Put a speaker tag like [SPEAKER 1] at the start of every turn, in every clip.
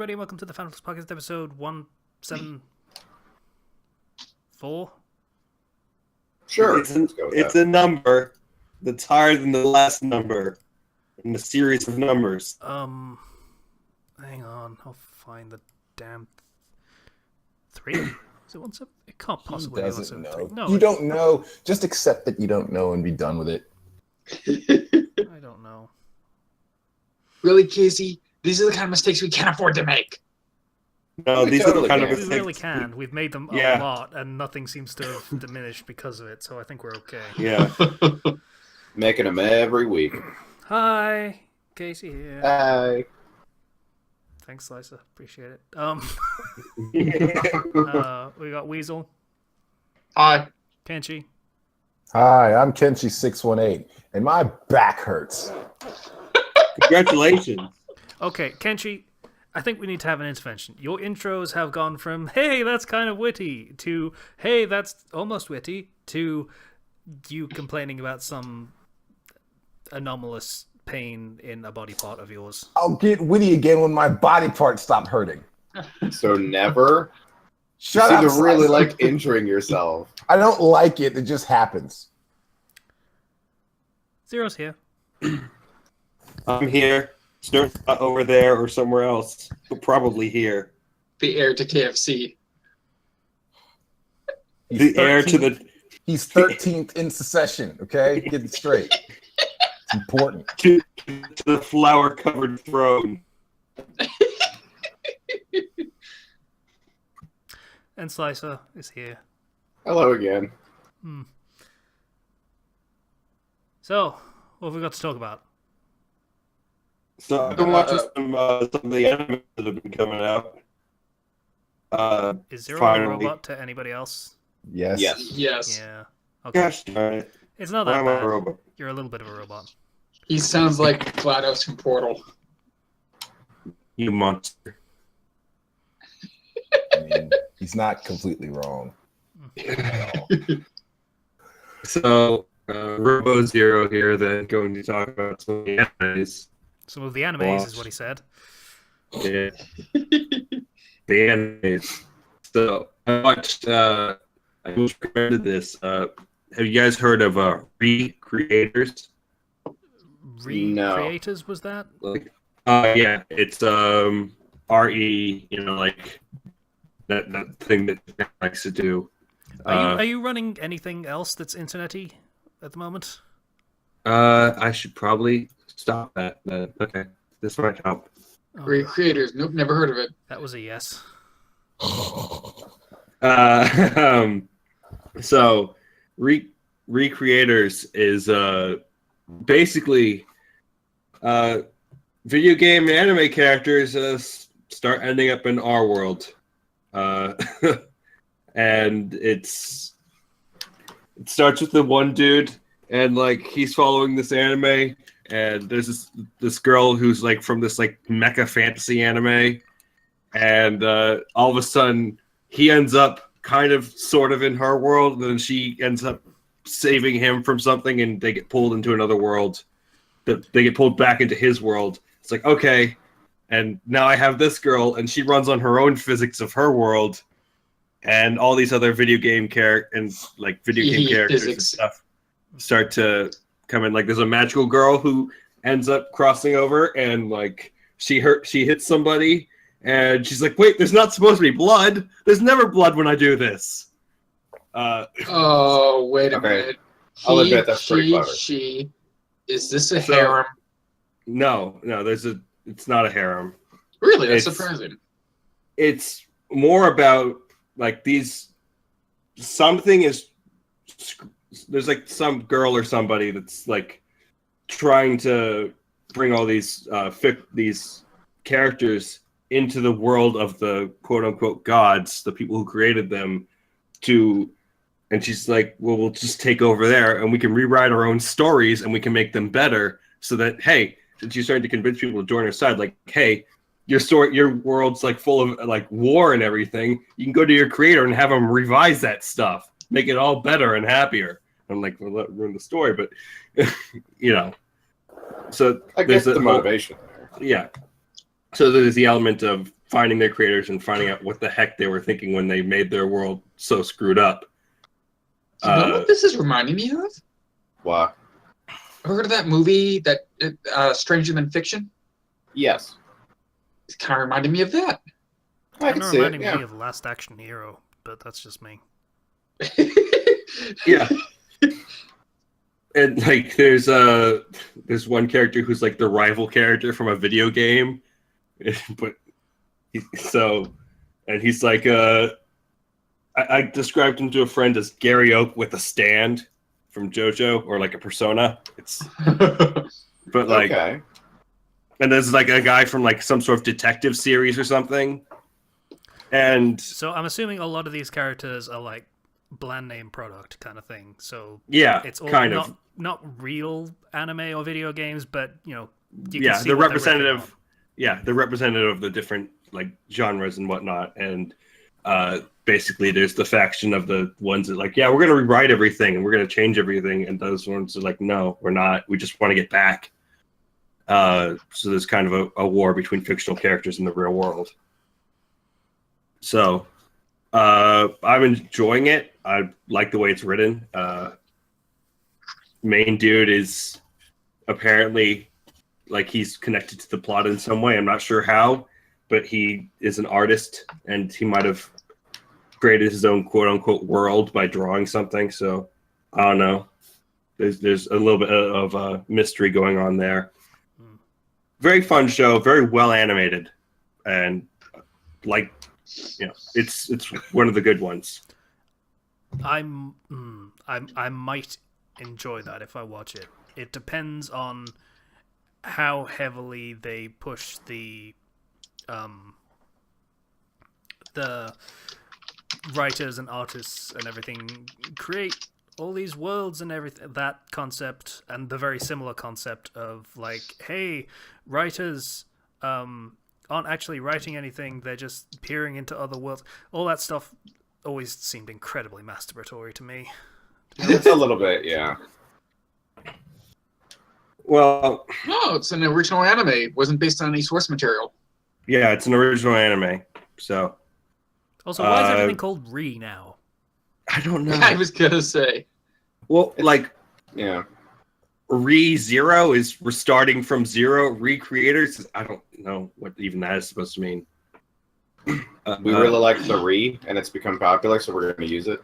[SPEAKER 1] everybody, and welcome to the Fandom Flux Podcast, episode 174.
[SPEAKER 2] Sure.
[SPEAKER 3] It's a number that's higher than the last number in the series of numbers.
[SPEAKER 1] Hang on, I'll find the damn 3. Is it 17? It can't possibly be 173.
[SPEAKER 2] No, you don't know. Just accept that you don't know and be done with it.
[SPEAKER 1] I don't know.
[SPEAKER 4] Really, Casey? These are the kind of mistakes we can't afford to make.
[SPEAKER 3] No, these are the kind of
[SPEAKER 1] We
[SPEAKER 3] mistakes.
[SPEAKER 1] really can. We've made them a lot, and nothing seems to have diminished because of it, so I think we're okay.
[SPEAKER 3] Yeah.
[SPEAKER 5] Making them every week.
[SPEAKER 1] Hi, Casey here.
[SPEAKER 5] Hi.
[SPEAKER 1] Thanks, Slicer. Appreciate it. We got Weasel.
[SPEAKER 4] Hi.
[SPEAKER 1] Kenchi.
[SPEAKER 2] Hi, I'm Kenchi618, and my back hurts.
[SPEAKER 3] Congratulations.
[SPEAKER 1] Okay, Kenchi, I think we need to have an intervention. Your intros have gone from, hey, that's kind of witty, to, hey, that's almost witty, to you complaining about some anomalous pain in a body part of yours.
[SPEAKER 2] I'll get witty again when my body parts stop hurting.
[SPEAKER 5] So never?
[SPEAKER 2] Shut
[SPEAKER 5] you
[SPEAKER 2] up,
[SPEAKER 5] seem to really
[SPEAKER 2] Slicer.
[SPEAKER 5] like injuring yourself.
[SPEAKER 2] I don't like it. It just happens.
[SPEAKER 1] Zero's here.
[SPEAKER 3] I'm here. Snurf's not over there or somewhere else. But probably here.
[SPEAKER 4] The heir to KFC.
[SPEAKER 2] He's
[SPEAKER 3] The heir to
[SPEAKER 2] 13th
[SPEAKER 3] the
[SPEAKER 2] He's 13th in succession, okay? Get it straight. It's important.
[SPEAKER 3] to the flower-covered throne.
[SPEAKER 1] And Slicer is here.
[SPEAKER 5] Hello again.
[SPEAKER 1] So, what have we got to talk about?
[SPEAKER 3] So I've been watching some of the anime that have been coming out.
[SPEAKER 1] Is Zero a
[SPEAKER 3] finally.
[SPEAKER 1] robot to anybody else?
[SPEAKER 2] Yes.
[SPEAKER 5] Yes.
[SPEAKER 4] Yes.
[SPEAKER 1] Yeah. Okay.
[SPEAKER 3] Gosh darn it.
[SPEAKER 1] It's not
[SPEAKER 3] Why
[SPEAKER 1] that
[SPEAKER 3] am I a
[SPEAKER 1] bad.
[SPEAKER 3] robot?
[SPEAKER 1] You're a little bit of a robot.
[SPEAKER 4] He sounds like GLaDOS from Portal.
[SPEAKER 3] You monster.
[SPEAKER 2] I mean, he's not completely wrong. At all.
[SPEAKER 3] So, Robo Zero here, then going to talk about some of the animes.
[SPEAKER 1] Some of the animes is what he said.
[SPEAKER 3] Yeah. The animes. So, I watched, I was recommended this. Have you guys heard of Recreators?
[SPEAKER 1] Recreators, was that?
[SPEAKER 3] Like, yeah, it's RE, like that thing that Japan likes to do.
[SPEAKER 1] Are you running anything else that's internet-y at the moment?
[SPEAKER 3] I should probably stop that. Okay, this might help.
[SPEAKER 1] Oh,
[SPEAKER 4] Great creators. Nope, never heard of it.
[SPEAKER 1] that was a yes.
[SPEAKER 3] So, Recreators is basically video game and anime characters start ending up in our world. And it starts with the one dude, and he's following this anime, and there's this girl who's from this mecha fantasy anime, and all of a sudden he ends up kind of sort of in her world, and then she ends up saving him from something, and they get pulled into another world. They get pulled back into his world. It's okay, and now I have this girl, and she runs on her own physics of her world. And all these other video game characters
[SPEAKER 4] Physics.
[SPEAKER 3] and stuff start to come in. There's a magical girl who ends up crossing over, and she hits somebody, and she's like, "Wait, there's not supposed to be blood. There's never blood when I do this."
[SPEAKER 4] Oh, wait a minute.
[SPEAKER 5] I'll admit that's pretty clever.
[SPEAKER 4] She. Is this a harem?
[SPEAKER 3] No, it's not a harem.
[SPEAKER 4] Really? That's
[SPEAKER 3] it's-
[SPEAKER 4] surprising.
[SPEAKER 3] It's more about something is there's some girl or somebody that's trying to bring all these these characters into the world of the quote unquote gods, the people who created them, and she's like, well, we'll just take over there and we can rewrite our own stories and we can make them better, so that, hey, and she's starting to convince people to join her side, hey, your world's full of war and everything. You can go to your creator and have him revise that stuff, make it all better and happier. I'm we'll let ruin the story, but So
[SPEAKER 5] I guess the motivation there.
[SPEAKER 3] Yeah. So there's the element of finding their creators and finding out what the heck they were thinking when they made their world so screwed up.
[SPEAKER 4] You know what this is reminding me of?
[SPEAKER 5] What?
[SPEAKER 4] Heard of that movie, that Stranger Than Fiction?
[SPEAKER 5] Yes.
[SPEAKER 4] It's kind of reminding me of that.
[SPEAKER 5] I
[SPEAKER 1] Kind
[SPEAKER 5] can
[SPEAKER 1] of
[SPEAKER 5] see it.
[SPEAKER 1] reminding
[SPEAKER 5] Yeah.
[SPEAKER 1] me of Last Action Hero, but that's just me.
[SPEAKER 3] Yeah. And like there's one character who's like the rival character from a video game, but he's like I described him to a friend as Gary Oak with a stand from JoJo, or like a persona. It's but like
[SPEAKER 5] Okay.
[SPEAKER 3] and there's like a guy from like some sort of detective series or something. And
[SPEAKER 1] So I'm assuming a lot of these characters are like bland name product kind of thing. So
[SPEAKER 3] yeah,
[SPEAKER 1] it's all
[SPEAKER 3] kind of.
[SPEAKER 1] not real anime or video games, but you know, you
[SPEAKER 3] Yeah,
[SPEAKER 1] can see
[SPEAKER 3] the
[SPEAKER 1] what they're riffing
[SPEAKER 3] representative. Yeah, the representative of the different like genres and whatnot. And basically, there's the faction of the ones that like, yeah, we're gonna rewrite everything and we're gonna change everything, and those ones are like, no, we're not. We just want to get back. So there's kind of a war between fictional characters in the real world. So I'm enjoying it. I like the way it's written. Main dude is apparently like he's connected to the plot in some way. I'm not sure how, but he is an artist and he might have created his own quote unquote world by drawing something. So I don't know. There's a little bit of mystery going on there. Very fun show, very well animated, and like, you know, it's one of the good ones.
[SPEAKER 1] I might enjoy that if I watch it. It depends on how heavily they push the writers and artists and everything create all these worlds and everything, that concept, and the very similar concept of like, hey, writers aren't actually writing anything, they're just peering into other worlds. All that stuff always seemed incredibly masturbatory to me.
[SPEAKER 5] It's a little bit, yeah.
[SPEAKER 3] Well,
[SPEAKER 4] No, it's an original anime. It wasn't based on any source material.
[SPEAKER 3] yeah, it's an original anime. So
[SPEAKER 1] Also, why is everything called Re now?
[SPEAKER 3] I don't know.
[SPEAKER 4] I was gonna say.
[SPEAKER 3] Well, like
[SPEAKER 5] Yeah.
[SPEAKER 3] Re-Zero is restarting from zero. Recreators, I don't know what even that is supposed to mean.
[SPEAKER 5] We really like the Re, and it's become popular, so we're going to use it.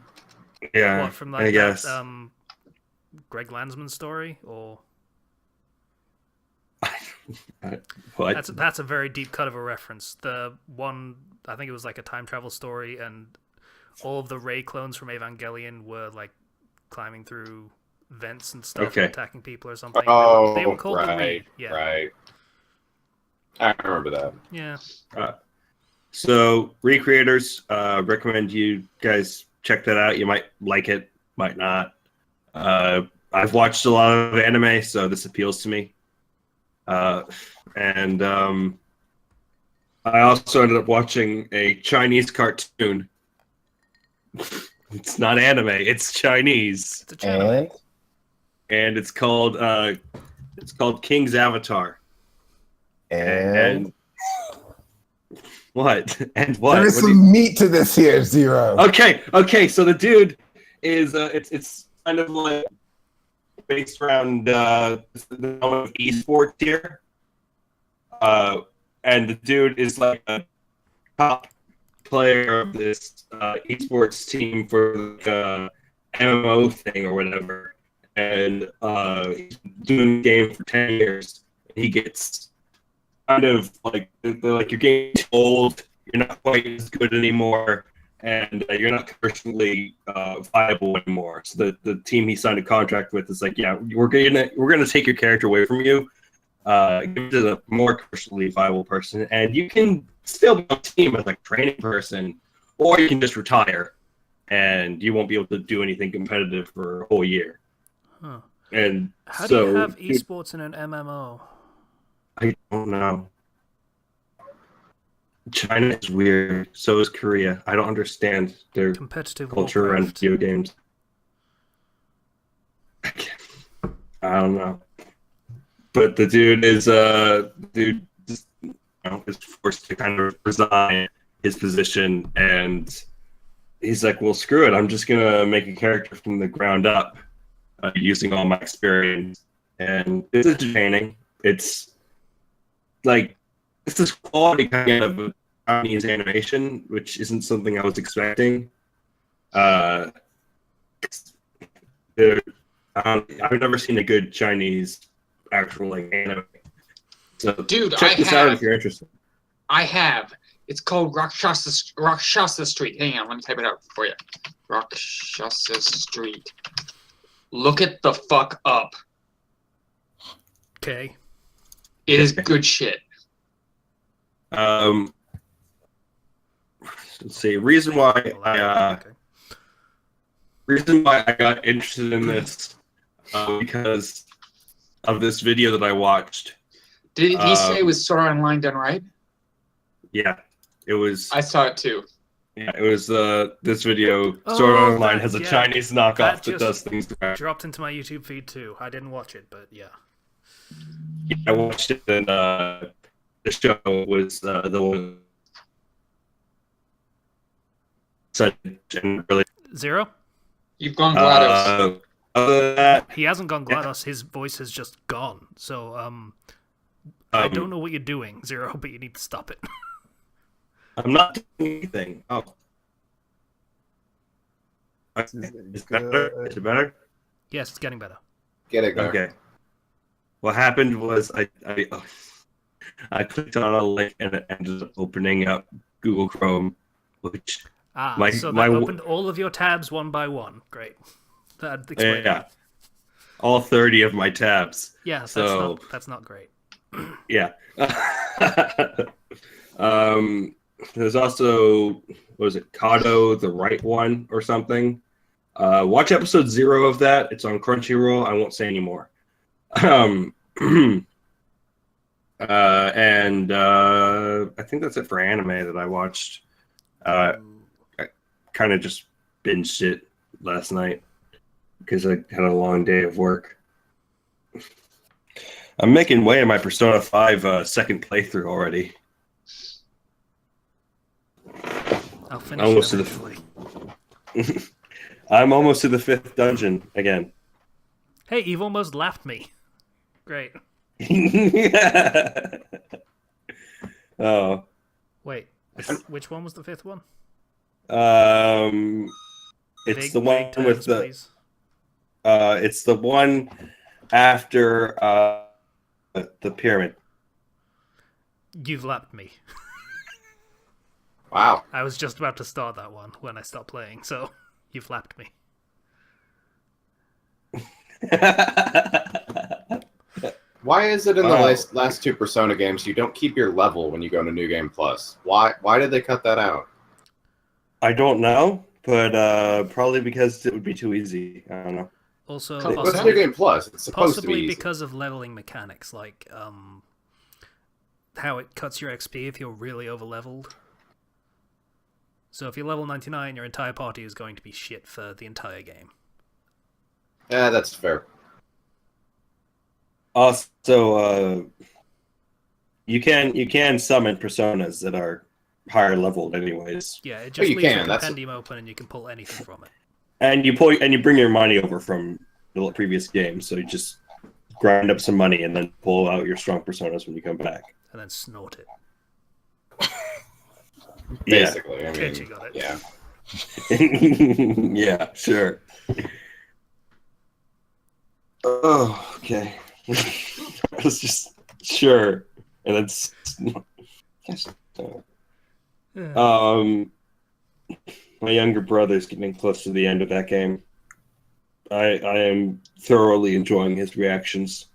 [SPEAKER 3] yeah,
[SPEAKER 1] What, from
[SPEAKER 3] I
[SPEAKER 1] like
[SPEAKER 3] guess.
[SPEAKER 1] that Greg Landsman story, or
[SPEAKER 3] What?
[SPEAKER 1] that's a very deep cut of a reference. The one, I think it was like a time travel story, and all of the Rey clones from Evangelion were like climbing through vents and stuff
[SPEAKER 3] Okay.
[SPEAKER 1] and attacking people or something.
[SPEAKER 5] Oh,
[SPEAKER 1] they were called the
[SPEAKER 5] right,
[SPEAKER 1] Re. Yeah.
[SPEAKER 5] right. I remember that.
[SPEAKER 1] Yeah.
[SPEAKER 3] So, Recreators, recommend you guys check that out. You might like it, might not. I've watched a lot of anime, so this appeals to me. And I also ended up watching a Chinese cartoon. It's not anime, it's Chinese.
[SPEAKER 1] It's a channel.
[SPEAKER 2] And
[SPEAKER 3] And it's called King's Avatar. And what? And what?
[SPEAKER 2] There's
[SPEAKER 3] What do you-
[SPEAKER 2] some meat to this here, Zero.
[SPEAKER 3] Okay. So the dude is it's kind of like based around the element of esports here, and the dude is like a top player of this esports team for like a MMO thing or whatever, and he's been doing the game for 10 years. He gets kind of like they're like, you're getting old, you're not quite as good anymore, and you're not commercially viable anymore. So the team he signed a contract with is like, yeah, we're gonna take your character away from you, give it to a more commercially viable person, and you can still be on the team as like a training person, or you can just retire, and you won't be able to do anything competitive for a whole year.
[SPEAKER 1] Huh.
[SPEAKER 3] And
[SPEAKER 1] How
[SPEAKER 3] so
[SPEAKER 1] do you have esports in an MMO?
[SPEAKER 3] I don't know. China is weird. So is Korea. I don't understand their
[SPEAKER 1] Competitive
[SPEAKER 3] culture and
[SPEAKER 1] Warcraft.
[SPEAKER 3] video games. I don't know. But the dude is is forced to kind of resign his position, and he's like, well, screw it, I'm just gonna make a character from the ground up, using all my experience. And it's entertaining. It's like, it's this quality kind of Chinese animation, which isn't something I was expecting. I've never seen a good Chinese actual like anime. So
[SPEAKER 4] Dude,
[SPEAKER 3] check this out if you're interested.
[SPEAKER 4] I have. It's called Rakshasa Street. Hang on, let me type it out for you. Rakshasa Street. Look it the fuck up.
[SPEAKER 1] Okay.
[SPEAKER 4] It is good shit.
[SPEAKER 3] Let's see. Reason why I got interested in this because of this video that I watched.
[SPEAKER 4] Did he say it was Sword Art Online done right?
[SPEAKER 3] Yeah, it was.
[SPEAKER 4] I saw it too.
[SPEAKER 3] Yeah, it was this video. Sword Art Online has a
[SPEAKER 1] yeah.
[SPEAKER 3] Chinese knockoff that
[SPEAKER 1] just
[SPEAKER 3] does things right.
[SPEAKER 1] dropped into my YouTube feed too. I didn't watch it, but yeah.
[SPEAKER 3] Yeah, I watched it, and the show was the one. Really,
[SPEAKER 1] Zero?
[SPEAKER 4] You've gone GLaDOS.
[SPEAKER 3] other than that,
[SPEAKER 1] He hasn't gone GLaDOS. His voice has just gone. So I don't know what you're doing, Zero, but you need to stop it.
[SPEAKER 3] I'm not doing anything. Oh. Is it better? Is it better?
[SPEAKER 1] Yes, it's getting better.
[SPEAKER 5] Get it, go.
[SPEAKER 3] Okay. What happened was I clicked on a link and it ended up opening up Google Chrome, which
[SPEAKER 1] So that opened all of your tabs one by one. Great. That explains
[SPEAKER 3] yeah,
[SPEAKER 1] it.
[SPEAKER 3] all 30 of my tabs.
[SPEAKER 1] Yeah,
[SPEAKER 3] So
[SPEAKER 1] that's not great.
[SPEAKER 3] yeah. There's also, what was it, Kado, the right one or something. Watch episode 0 of that. It's on Crunchyroll. I won't say any more. And I think that's it for anime that I watched. I kind of just binged it last night because I had a long day of work. I'm making way in my Persona 5 second playthrough already.
[SPEAKER 1] I'll finish
[SPEAKER 3] Almost
[SPEAKER 1] it
[SPEAKER 3] to
[SPEAKER 1] eventually.
[SPEAKER 3] I'm almost to the 5th dungeon again.
[SPEAKER 1] Hey, you've almost laughed me. Great.
[SPEAKER 3] Oh.
[SPEAKER 1] Wait, which one was the 5th one?
[SPEAKER 3] It's the one
[SPEAKER 1] terms,
[SPEAKER 3] with the.
[SPEAKER 1] please.
[SPEAKER 3] It's the one after the pyramid.
[SPEAKER 1] You've lapped me.
[SPEAKER 5] Wow.
[SPEAKER 1] I was just about to start that one when I stopped playing, so you've lapped me.
[SPEAKER 5] Why is it in the last two Persona games you don't keep your level when you go to New Game Plus? Why did they cut that out?
[SPEAKER 3] I don't know, but probably because it would be too easy. I don't know.
[SPEAKER 1] Also,
[SPEAKER 5] What's New Game Plus? It's supposed to be
[SPEAKER 1] possibly
[SPEAKER 5] easy.
[SPEAKER 1] because of leveling mechanics, like how it cuts your XP if you're really over-leveled. So if you're level 99, your entire party is going to be shit for the entire game.
[SPEAKER 5] Yeah, that's fair.
[SPEAKER 3] Also, you can summon personas that are higher leveled, anyways.
[SPEAKER 1] Yeah, it just
[SPEAKER 5] you
[SPEAKER 1] leaves
[SPEAKER 5] can,
[SPEAKER 1] the compendium open, and you can pull anything from it.
[SPEAKER 3] And you bring your money over from the previous game, so you just grind up some money and then pull out your strong personas when you come back.
[SPEAKER 1] And then snort it.
[SPEAKER 5] Basically, I mean,
[SPEAKER 1] Kenchi got it.
[SPEAKER 5] yeah.
[SPEAKER 3] Yeah, sure. Oh, okay. I was just sure, and it's my younger brother's getting close to the end of that game. I am thoroughly enjoying his reactions.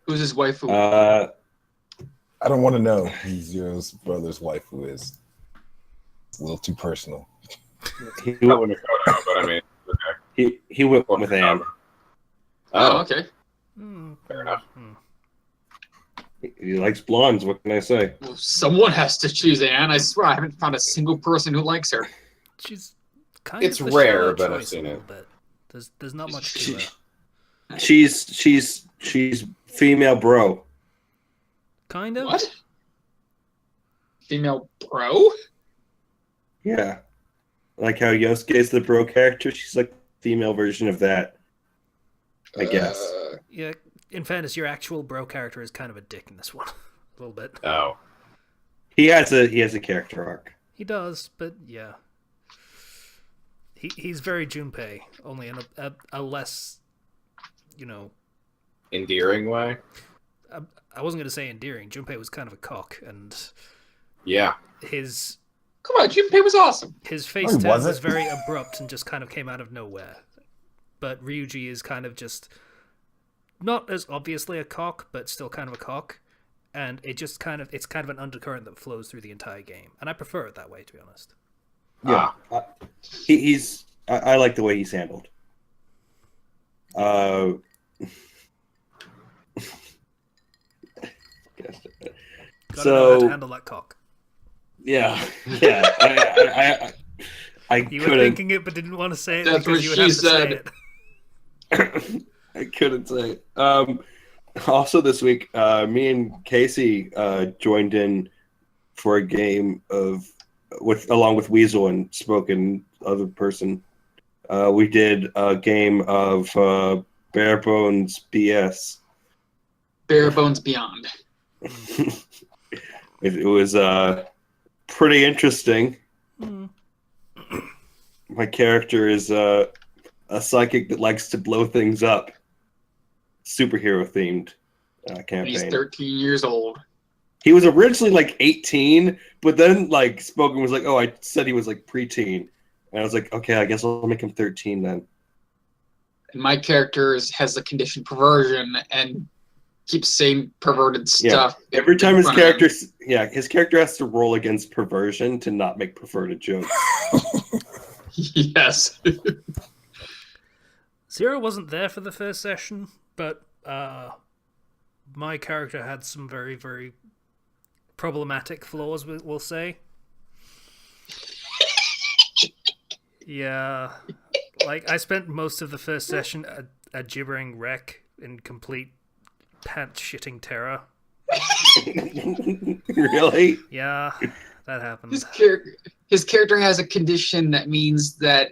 [SPEAKER 4] Who's his waifu?
[SPEAKER 2] I don't want to know who Zero's brother's wife who is. It's a little too personal.
[SPEAKER 3] He
[SPEAKER 5] I wouldn't have called out, but I mean, okay.
[SPEAKER 3] he went with Anne.
[SPEAKER 4] Oh, okay.
[SPEAKER 5] Fair enough.
[SPEAKER 3] He likes blondes. What can I say?
[SPEAKER 4] Well, someone has to choose Anne. I swear, I haven't found a single person who likes her.
[SPEAKER 1] She's kind
[SPEAKER 5] It's
[SPEAKER 1] of the
[SPEAKER 5] rare,
[SPEAKER 1] shallow
[SPEAKER 5] but I've
[SPEAKER 1] choice
[SPEAKER 5] seen
[SPEAKER 1] a
[SPEAKER 5] it.
[SPEAKER 1] little bit. There's not much to her.
[SPEAKER 3] She's female bro.
[SPEAKER 1] Kind of.
[SPEAKER 4] What? Female bro?
[SPEAKER 3] Yeah. Like how Yosuke's the bro character, she's like the female version of that. I guess.
[SPEAKER 1] Yeah, in fairness, your actual bro character is kind of a dick in this one. A little bit.
[SPEAKER 5] Oh.
[SPEAKER 3] He has a character arc.
[SPEAKER 1] He does, but yeah. He's very Junpei, only in a less,
[SPEAKER 5] Endearing way?
[SPEAKER 1] I wasn't going to say endearing. Junpei was kind of a cock, and
[SPEAKER 5] Yeah.
[SPEAKER 1] his
[SPEAKER 4] Come on, Junpei was awesome.
[SPEAKER 1] face
[SPEAKER 2] Oh,
[SPEAKER 1] turn
[SPEAKER 2] was
[SPEAKER 1] was
[SPEAKER 2] it?
[SPEAKER 1] very abrupt and just kind of came out of nowhere. But Ryuji is kind of just not as obviously a cock, but still kind of a cock, and it's kind of an undercurrent that flows through the entire game, and I prefer it that way, to be honest.
[SPEAKER 3] Yeah. I like the way he's handled.
[SPEAKER 1] Gotta know how to handle that cock.
[SPEAKER 3] Yeah. I
[SPEAKER 1] You were
[SPEAKER 3] couldn't.
[SPEAKER 1] thinking it, but didn't want to say it
[SPEAKER 4] That's
[SPEAKER 1] because
[SPEAKER 4] what
[SPEAKER 1] you would
[SPEAKER 4] she
[SPEAKER 1] have to say
[SPEAKER 4] said.
[SPEAKER 1] it.
[SPEAKER 3] I couldn't say. Also this week, me and Casey joined in for a game along with Weasel and Spoken other person. We did a game of Bare Bones BS.
[SPEAKER 4] Bare Bones Beyond.
[SPEAKER 3] It was pretty interesting.
[SPEAKER 1] Mm.
[SPEAKER 3] My character is a psychic that likes to blow things up. Superhero themed campaign.
[SPEAKER 4] He's 13 years old.
[SPEAKER 3] He was originally like 18, but then like Spoken was like, "Oh, I said he was like preteen," and I was like, "Okay, I guess I'll make him 13 then."
[SPEAKER 4] And my character has the condition perversion and keeps saying perverted stuff.
[SPEAKER 3] Every time his
[SPEAKER 4] in front of
[SPEAKER 3] character, his character has to roll against perversion to not make perverted jokes.
[SPEAKER 4] him. Yes.
[SPEAKER 1] Zero wasn't there for the first session, but my character had some very, very problematic flaws, we'll say. Yeah. Like, I spent most of the first session a gibbering wreck in complete pants-shitting terror.
[SPEAKER 3] Really?
[SPEAKER 1] Yeah, that happened.
[SPEAKER 4] His character has a condition that means that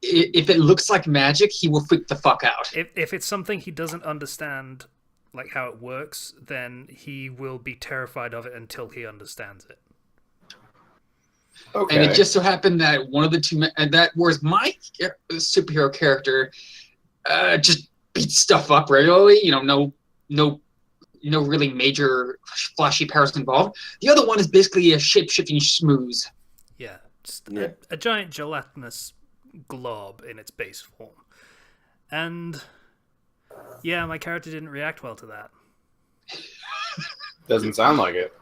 [SPEAKER 4] if it looks like magic, he will freak the fuck out.
[SPEAKER 1] If it's something he doesn't understand, like how it works, then he will be terrified of it until he understands it.
[SPEAKER 5] Okay.
[SPEAKER 4] And it just so happened that one of the two, and that whereas my superhero character just beats stuff up regularly, no really major flashy powers involved. The other one is basically a shape-shifting schmooze.
[SPEAKER 1] Yeah, just
[SPEAKER 3] Yeah.
[SPEAKER 1] A giant gelatinous glob in its base form. And yeah, my character didn't react well to that.
[SPEAKER 5] Doesn't sound like it.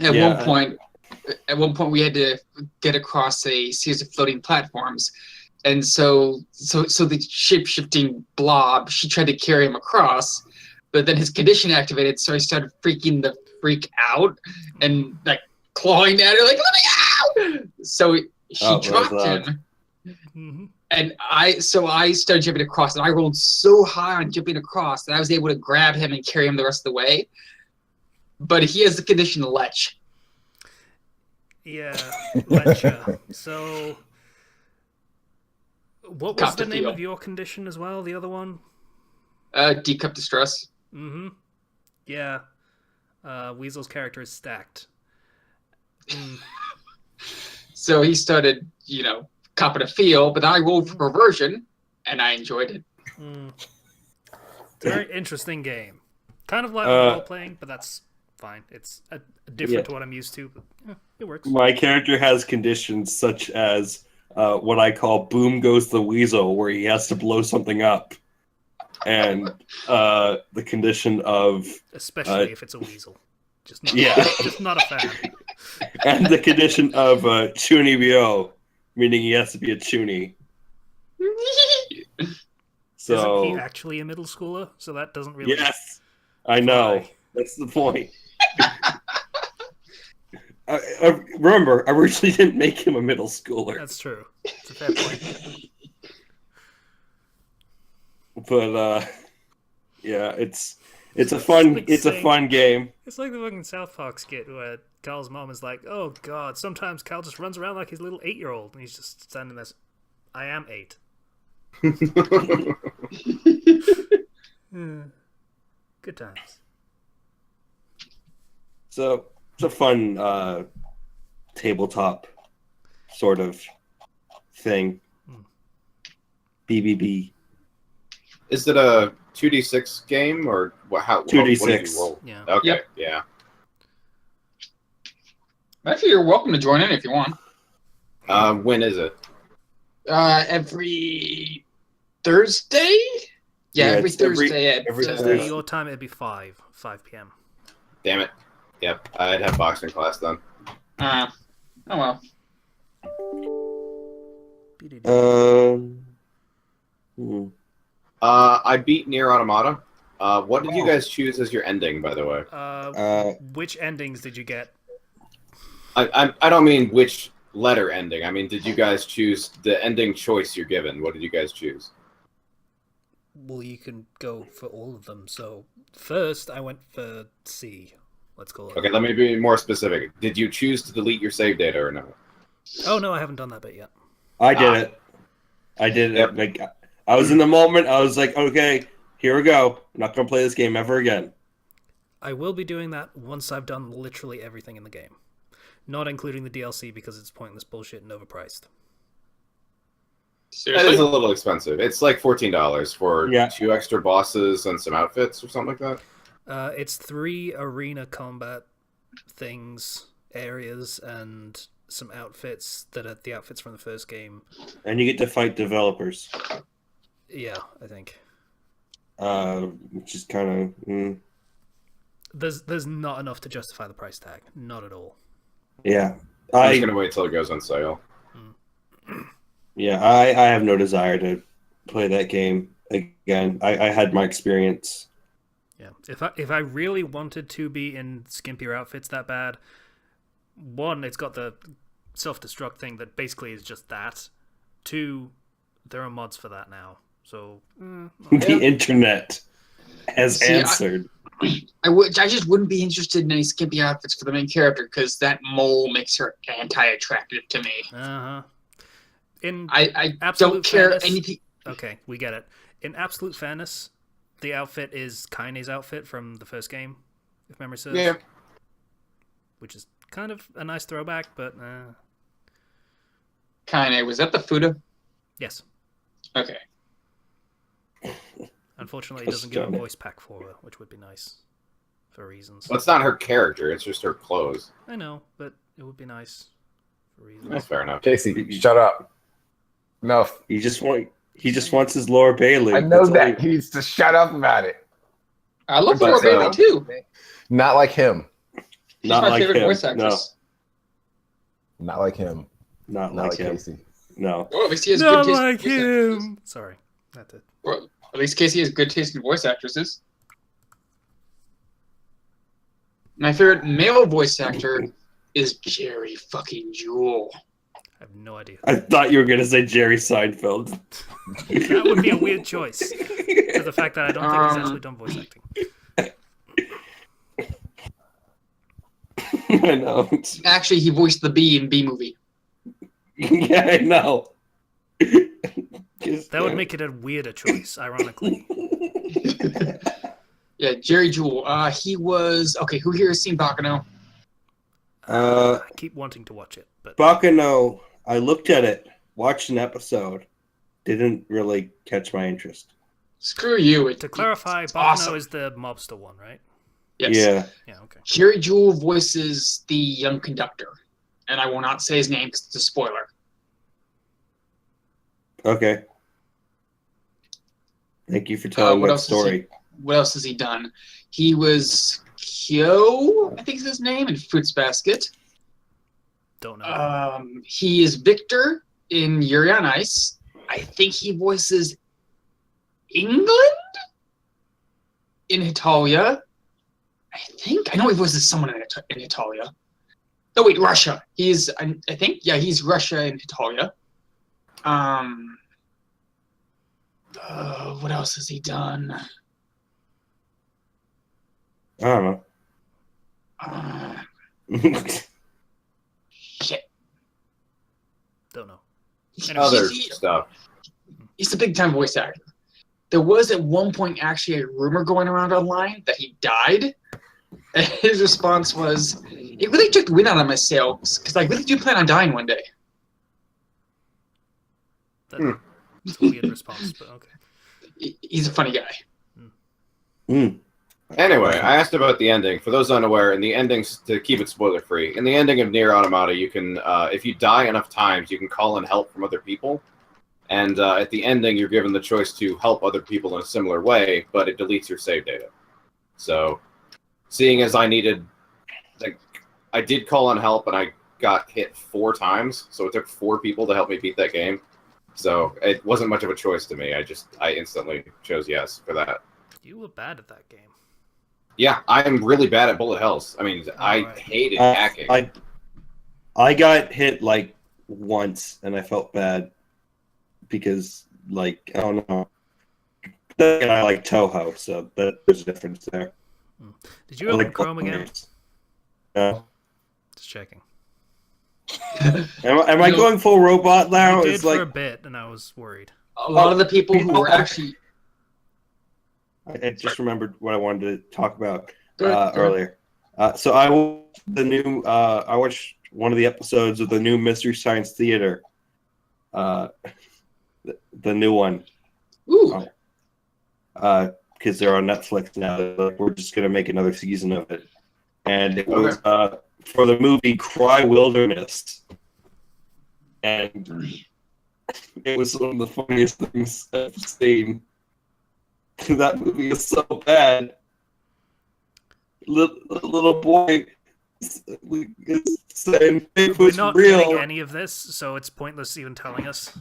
[SPEAKER 4] At one point, we had to get across a series of floating platforms, and so the shape-shifting blob, she tried to carry him across, but then his condition activated, so he started freaking the freak out and like clawing at her, like "Let me out!" So she dropped him,
[SPEAKER 1] Mm-hmm.
[SPEAKER 4] and I started jumping across, and I rolled so high on jumping across that I was able to grab him and carry him the rest of the way. But he has the condition lech.
[SPEAKER 1] Yeah, Lecha. So, what was
[SPEAKER 4] Cop
[SPEAKER 1] the
[SPEAKER 4] to
[SPEAKER 1] name
[SPEAKER 4] feel.
[SPEAKER 1] of your condition as well? The other one?
[SPEAKER 4] Decup distress.
[SPEAKER 1] Mm-hmm. Yeah. Weasel's character is stacked. Mm.
[SPEAKER 4] So he started, copping a feel, but I rolled for perversion, and I enjoyed it.
[SPEAKER 1] Mm. It's a very interesting game. Kind of like role playing, but that's fine. It's different to what I'm used to, but yeah, it works.
[SPEAKER 3] My character has conditions such as what I call "boom goes the weasel," where he has to blow something up, and the condition of
[SPEAKER 1] Especially if it's a weasel. Just not a fan.
[SPEAKER 3] and the condition of chunibyo, meaning he has to be a chuny. So
[SPEAKER 1] Isn't he actually a middle schooler? So that doesn't really.
[SPEAKER 3] yes, I know.
[SPEAKER 1] fly.
[SPEAKER 3] That's the point. Remember, I originally didn't make him a middle schooler.
[SPEAKER 1] That's true. It's a fair point.
[SPEAKER 3] But yeah, it's It's a fun
[SPEAKER 1] like
[SPEAKER 3] it's a
[SPEAKER 1] saying-
[SPEAKER 3] fun game.
[SPEAKER 1] It's like the fucking South Park skit where Carl's mom is like, "Oh God, sometimes Carl just runs around like his little 8-year-old, and he's just standing there. I am 8. Good times.
[SPEAKER 3] So it's a fun tabletop sort of thing. BBB.
[SPEAKER 5] Is it a 2d6 game or what? How
[SPEAKER 3] 2d6.
[SPEAKER 5] What did you roll?
[SPEAKER 1] Yeah.
[SPEAKER 5] Okay,
[SPEAKER 4] Yep.
[SPEAKER 5] yeah.
[SPEAKER 4] Actually, you're welcome to join in if you want.
[SPEAKER 5] When is it?
[SPEAKER 4] Every Thursday? Yeah, every
[SPEAKER 3] it's every-
[SPEAKER 4] Thursday at
[SPEAKER 3] every
[SPEAKER 1] Thursday,
[SPEAKER 3] Thursday.
[SPEAKER 1] your time it'd be 5 p.m.
[SPEAKER 5] Damn it. Yep, I'd have boxing class then.
[SPEAKER 4] oh well.
[SPEAKER 5] I beat Nier Automata. What did you guys choose as your ending, by the way?
[SPEAKER 1] Which endings did you get?
[SPEAKER 5] I don't mean which letter ending. I mean, did you guys choose the ending choice you're given? What did you guys choose?
[SPEAKER 1] Well, you can go for all of them. So first, I went for C. Let's call it.
[SPEAKER 5] Okay, let me be more specific. Did you choose to delete your save data or no?
[SPEAKER 1] Oh no, I haven't done that bit yet.
[SPEAKER 3] I did it. I did it.
[SPEAKER 5] Yep.
[SPEAKER 3] Like I was in the moment. I was like, okay, here we go. I'm not gonna play this game ever again.
[SPEAKER 1] I will be doing that once I've done literally everything in the game, not including the DLC because it's pointless bullshit and overpriced.
[SPEAKER 5] That
[SPEAKER 4] Seriously?
[SPEAKER 5] is a little expensive. It's like $14 for
[SPEAKER 3] Yeah.
[SPEAKER 5] 2 extra bosses and some outfits or something like that.
[SPEAKER 1] It's 3 arena combat things, areas, and some outfits that are the outfits from the first game.
[SPEAKER 3] And you get to fight developers,
[SPEAKER 1] Yeah, I think.
[SPEAKER 3] which is kind of
[SPEAKER 1] There's not enough to justify the price tag. Not at all.
[SPEAKER 3] yeah.
[SPEAKER 5] I'm just gonna wait till it goes on sale.
[SPEAKER 3] Yeah, I have no desire to play that game again. I had my experience.
[SPEAKER 1] Yeah. If I really wanted to be in skimpier outfits that bad, one, it's got the self-destruct thing that basically is just that. 2, there are mods for that now. So
[SPEAKER 3] The internet has
[SPEAKER 4] See,
[SPEAKER 3] answered.
[SPEAKER 4] I just wouldn't be interested in any skimpy outfits for the main character because that mole makes her anti-attractive to me.
[SPEAKER 1] uh-huh. In
[SPEAKER 4] I
[SPEAKER 1] Absolute
[SPEAKER 4] don't care
[SPEAKER 1] fairness.
[SPEAKER 4] anything.
[SPEAKER 1] Okay, we get it. In absolute fairness, the outfit is Kaine's outfit from the first game, if memory serves.
[SPEAKER 5] Yeah.
[SPEAKER 1] Which is kind of a nice throwback, but
[SPEAKER 4] Kaine, was that the Fuda?
[SPEAKER 1] yes.
[SPEAKER 4] Okay.
[SPEAKER 1] Unfortunately, it doesn't give a
[SPEAKER 3] Stunning.
[SPEAKER 1] voice pack for her, which would be nice for reasons.
[SPEAKER 5] Well, it's not her character. It's just her clothes.
[SPEAKER 1] I know, but it would be nice for reasons.
[SPEAKER 5] That's fair enough.
[SPEAKER 2] Casey, shut up. No,
[SPEAKER 3] He just wants his Laura Bailey.
[SPEAKER 2] I know
[SPEAKER 3] That's all
[SPEAKER 2] that. He needs to shut up about it.
[SPEAKER 4] I love
[SPEAKER 5] But,
[SPEAKER 4] Laura Bailey too.
[SPEAKER 2] Not like him.
[SPEAKER 4] She's
[SPEAKER 3] Not
[SPEAKER 4] my
[SPEAKER 3] like
[SPEAKER 4] favorite
[SPEAKER 3] him.
[SPEAKER 4] voice actress.
[SPEAKER 2] Not like him.
[SPEAKER 3] Not
[SPEAKER 2] Not
[SPEAKER 3] like
[SPEAKER 2] like
[SPEAKER 3] him.
[SPEAKER 2] Casey.
[SPEAKER 3] No.
[SPEAKER 4] Well, at least he has
[SPEAKER 1] Not
[SPEAKER 4] good taste
[SPEAKER 1] like
[SPEAKER 4] in voice actresses.
[SPEAKER 1] him. Sorry, not to.
[SPEAKER 4] Well, at least Casey has good taste in voice actresses. My favorite male voice actor is Jerry fucking Jewell.
[SPEAKER 1] I have no idea.
[SPEAKER 3] I thought you were gonna say Jerry Seinfeld.
[SPEAKER 1] That would be a weird choice. For the fact that I don't think he's actually done voice acting.
[SPEAKER 3] I know.
[SPEAKER 4] Actually, he voiced the bee in Bee Movie.
[SPEAKER 3] Yeah, I know.
[SPEAKER 1] That would make it a weirder choice, ironically.
[SPEAKER 4] Yeah, Jerry Jewell. He was okay. Who here has seen Bakano?
[SPEAKER 1] I keep wanting to watch it, but
[SPEAKER 3] Bakano, I looked at it, watched an episode, didn't really catch my interest.
[SPEAKER 4] Screw you.
[SPEAKER 1] to clarify,
[SPEAKER 4] it's
[SPEAKER 1] Bakano
[SPEAKER 4] awesome.
[SPEAKER 1] is the mobster one, right?
[SPEAKER 4] Yes.
[SPEAKER 3] Yeah.
[SPEAKER 1] Yeah, okay.
[SPEAKER 4] Jerry Jewell voices the young conductor, and I will not say his name because it's a spoiler.
[SPEAKER 3] Okay. Thank you for telling
[SPEAKER 4] what
[SPEAKER 3] that
[SPEAKER 4] else is
[SPEAKER 3] story.
[SPEAKER 4] What else has he done? He was Kyo, I think is his name, in Fruits Basket.
[SPEAKER 1] Don't know.
[SPEAKER 4] He is Victor in Yuri on Ice. I think he voices England in Hitalia. I know he voices someone in Hitalia. No, wait, Russia. He's Russia in Hitalia. What else has he done?
[SPEAKER 6] I
[SPEAKER 4] Uh,
[SPEAKER 6] don't know.
[SPEAKER 4] shit.
[SPEAKER 1] Don't know.
[SPEAKER 5] Other
[SPEAKER 4] He-
[SPEAKER 5] stuff.
[SPEAKER 4] He's a big time voice actor. There was at one point actually a rumor going around online that he died. And his response was, it really took the wind out of my sails because I really do plan on dying one day.
[SPEAKER 1] That's a weird response, but okay.
[SPEAKER 4] He's a funny guy.
[SPEAKER 6] Mm.
[SPEAKER 5] Anyway, I asked about the ending. For those unaware, in the endings, to keep it spoiler free, in the ending of Nier Automata, you can, if you die enough times, you can call in help from other people. And at the ending, you're given the choice to help other people in a similar way, but it deletes your save data. So, seeing as I needed, like, I did call in help, and I got hit 4 times, so it took 4 people to help me beat that game. So it wasn't much of a choice to me. I instantly chose yes for that.
[SPEAKER 1] You were bad at that game.
[SPEAKER 5] Yeah, I am really bad at bullet hells. I mean, I
[SPEAKER 1] Alright.
[SPEAKER 5] hated hacking.
[SPEAKER 6] I got hit like once, and I felt bad because, like, I don't know. Then I like Toho, so there's a difference there.
[SPEAKER 1] Did you open Chrome again?
[SPEAKER 6] No.
[SPEAKER 1] Just checking.
[SPEAKER 6] Am I going full robot now?
[SPEAKER 1] You did
[SPEAKER 6] It's
[SPEAKER 1] for
[SPEAKER 6] like
[SPEAKER 1] a bit, and I was worried.
[SPEAKER 4] A lot of the people who were actually
[SPEAKER 6] I just remembered what I wanted to talk about
[SPEAKER 4] Go ahead.
[SPEAKER 6] earlier. So I watched I watched one of the episodes of the new Mystery Science Theater, the new one,
[SPEAKER 4] Ooh,
[SPEAKER 6] because they're on Netflix now. They're like, we're just gonna make another season of it, and it was for the movie Cry Wilderness, and it was one of the funniest things I've seen. That movie is so bad. Little boy is saying
[SPEAKER 1] We're
[SPEAKER 6] Bigfoot's
[SPEAKER 1] not
[SPEAKER 6] real.
[SPEAKER 1] getting any of this, so it's pointless even telling us.